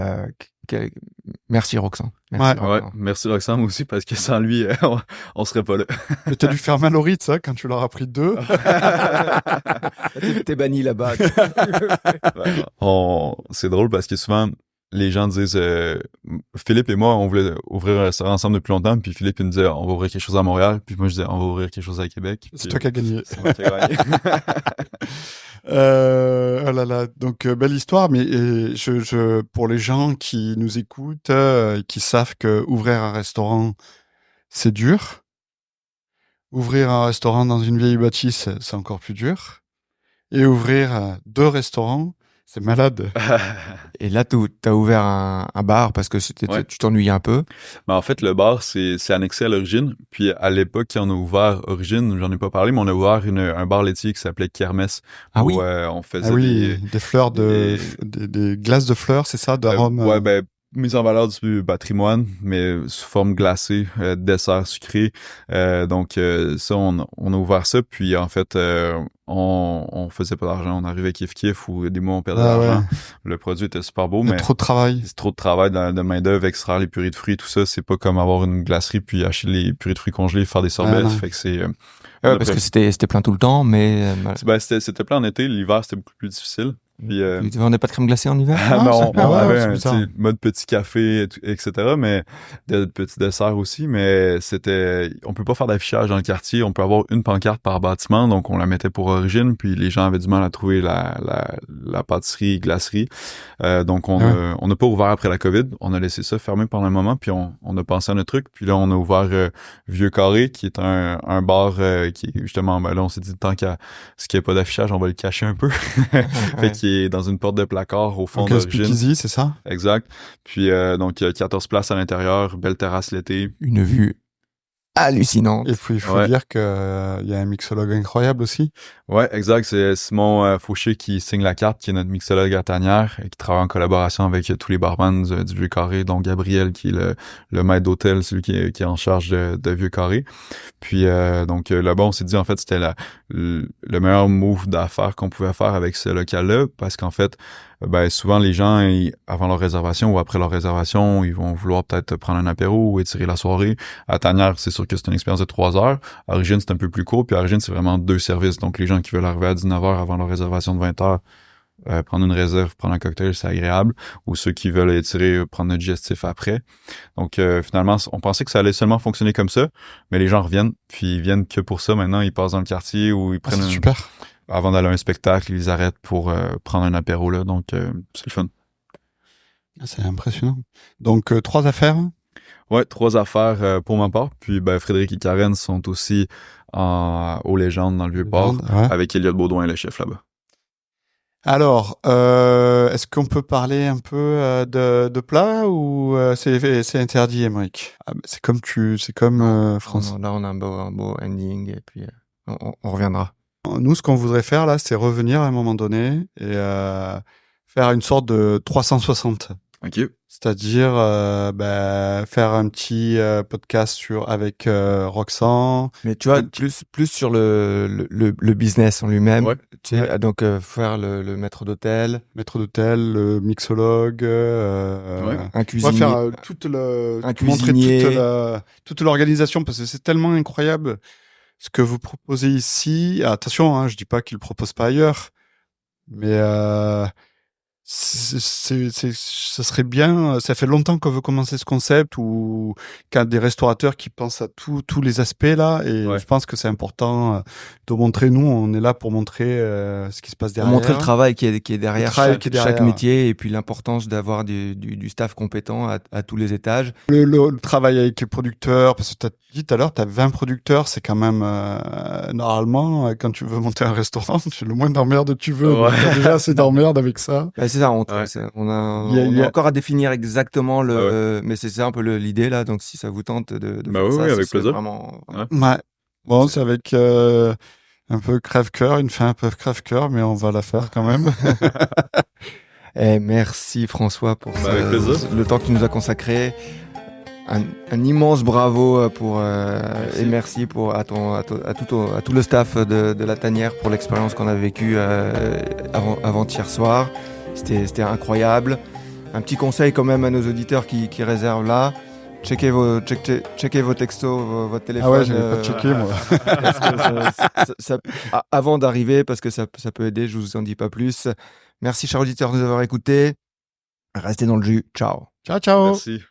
merci Roxan. Merci, Ouais. Ouais, merci Roxane aussi, parce que sans lui, on serait pas là. Mais t'as dû faire mal au Ritz, hein, quand tu leur as pris 2. T'es banni là-bas. C'est drôle parce que souvent, les gens disent Philippe et moi, on voulait ouvrir un restaurant ensemble depuis longtemps, puis Philippe il me disait on va ouvrir quelque chose à Montréal, puis moi je disais on va ouvrir quelque chose à Québec. C'est toi qui as gagné. C'est moi qui ai gagné. Oh là là, donc belle histoire, mais pour les gens qui nous écoutent, qui savent que ouvrir un restaurant, c'est dur. Ouvrir un restaurant dans une vieille bâtisse, c'est encore plus dur. Et ouvrir 2 restaurants, c'est malade. Et là, t'as ouvert un bar parce que Ouais. tu t'ennuyais un peu. Mais en fait, le bar, c'est annexé à l'origine. Puis à l'époque, quand on a ouvert Origine, j'en ai pas parlé, mais on a ouvert un bar laitier qui s'appelait Kermesse. Ah où, oui? on faisait Des fleurs des glaces de fleurs, c'est ça, d'arôme. ouais, ben, mise en valeur du patrimoine, mais sous forme glacée, dessert sucré. Donc ça, on a ouvert ça, puis en fait, on faisait pas d'argent. On arrivait kiff-kiff, ou des mois on perdait de l'argent. Ouais. Le produit était super beau, Il y a mais trop de travail. c'est trop de travail de main-d'œuvre, extraire les purées de fruits, tout ça. C'est pas comme avoir une glacerie puis acheter les purées de fruits congelées, faire des sorbets. non. Fait que c'est... Parce que c'était plein tout le temps, mais c'était plein en été. L'hiver, c'était beaucoup plus difficile. Puis, tu vendais pas de crème glacée en hiver? mais on c'est avait un bizarre. mode petit café, etc., mais de petits desserts aussi, mais on peut pas faire d'affichage dans le quartier, on peut avoir une pancarte par bâtiment, donc on la mettait pour Origine, puis les gens avaient du mal à trouver la pâtisserie, glacerie. Donc on n'a pas ouvert après la COVID, on a laissé ça fermé pendant un moment, puis on a pensé à notre truc, puis là on a ouvert Vieux Carré, qui est un bar qui est justement, ben là on s'est dit tant qu'il n'y a pas d'affichage, on va le cacher un peu. Fait qu'il est dans une porte de placard au fond d'Origine. Speakeasy, c'est ça? Exact. Puis donc il y a 14 places à l'intérieur, belle terrasse l'été. Une vue hallucinante. Et puis il faut dire qu'il y a un mixologue incroyable aussi. Ouais, exact. C'est Simon Fauché qui signe la carte, qui est notre mixologue à Tanière et qui travaille en collaboration avec tous les barman du Vieux Carré, dont Gabriel qui est le maître d'hôtel, celui qui est en charge de Vieux Carré. Puis donc là-bas, on s'est dit en fait c'était le meilleur move d'affaires qu'on pouvait faire avec ce local-là, parce qu'en fait, ben souvent les gens avant leur réservation ou après leur réservation, ils vont vouloir peut-être prendre un apéro ou étirer la soirée. À Tanière, c'est sûr que c'est une expérience de 3 heures. À Origine, c'est un peu plus court, puis à Origine, c'est vraiment 2 services. Donc les gens qui veulent arriver à 19h avant leur réservation de 20h, prendre une réserve, prendre un cocktail, c'est agréable. Ou ceux qui veulent étirer, prendre un digestif après. Donc finalement, on pensait que ça allait seulement fonctionner comme ça, mais les gens reviennent, puis ils viennent que pour ça. Maintenant, ils passent dans le quartier ou ils prennent C'est super. avant d'aller à un spectacle, ils arrêtent pour prendre un apéro là. Donc c'est le fun. C'est impressionnant. Donc 3 affaires. Ouais, 3 affaires pour ma part. Puis ben Frédéric et Karen sont aussi aux Légendes dans le Vieux-Port, avec Elliot Baudouin, le chef là-bas. Alors, est-ce qu'on peut parler un peu de plats ou c'est interdit, Émeric? C'est comme France. Non, là, on a un beau ending et puis on reviendra. Nous, ce qu'on voudrait faire là, c'est revenir à un moment donné et faire une sorte de 360. Ok. C'est-à-dire faire un petit podcast avec Roxan. Mais tu vois, plus sur le business en lui-même. Ouais. Tu sais, donc faire le maître d'hôtel, le mixologue, un cuisinier, on va faire montrer toute l'organisation, parce que c'est tellement incroyable ce que vous proposez ici. Attention, hein, je dis pas qu'il le propose pas ailleurs, mais ça serait bien. Ça fait longtemps qu'on veut commencer ce concept, ou qu'il y a des restaurateurs qui pensent à tous les aspects là, et je pense que c'est important de montrer. Nous, on est là pour montrer ce qui se passe derrière. Montrer le travail qui est derrière chaque métier, et puis l'importance d'avoir du staff compétent à tous les étages. Le travail avec les producteurs, parce que tu as dit tout à l'heure, tu as 20 producteurs, c'est quand même normalement, quand tu veux monter un restaurant, c'est le moins d'emmerde tu veux. Ouais. Tu as déjà assez d'emmerde avec ça. C'est ça, on a encore à définir exactement mais c'est ça un peu l'idée là, donc si ça vous tente de faire ça, avec plaisir. Vraiment... Ouais. Bon, c'est avec un peu crève-cœur, une fin un peu crève-cœur, mais on va la faire quand même. Et merci François pour Avec plaisir. le temps que tu nous as consacré. Un immense bravo et merci à tout le staff de la tanière pour l'expérience qu'on a vécue avant-hier soir. C'était incroyable. Un petit conseil quand même à nos auditeurs qui réservent là. Checkez vos textos, votre téléphone. Ah ouais, j'avais pas checké, moi. Parce que avant d'arriver, parce que ça peut aider, je vous en dis pas plus. Merci chers auditeurs de nous avoir écoutés. Restez dans le jus. Ciao. Ciao, ciao. Merci.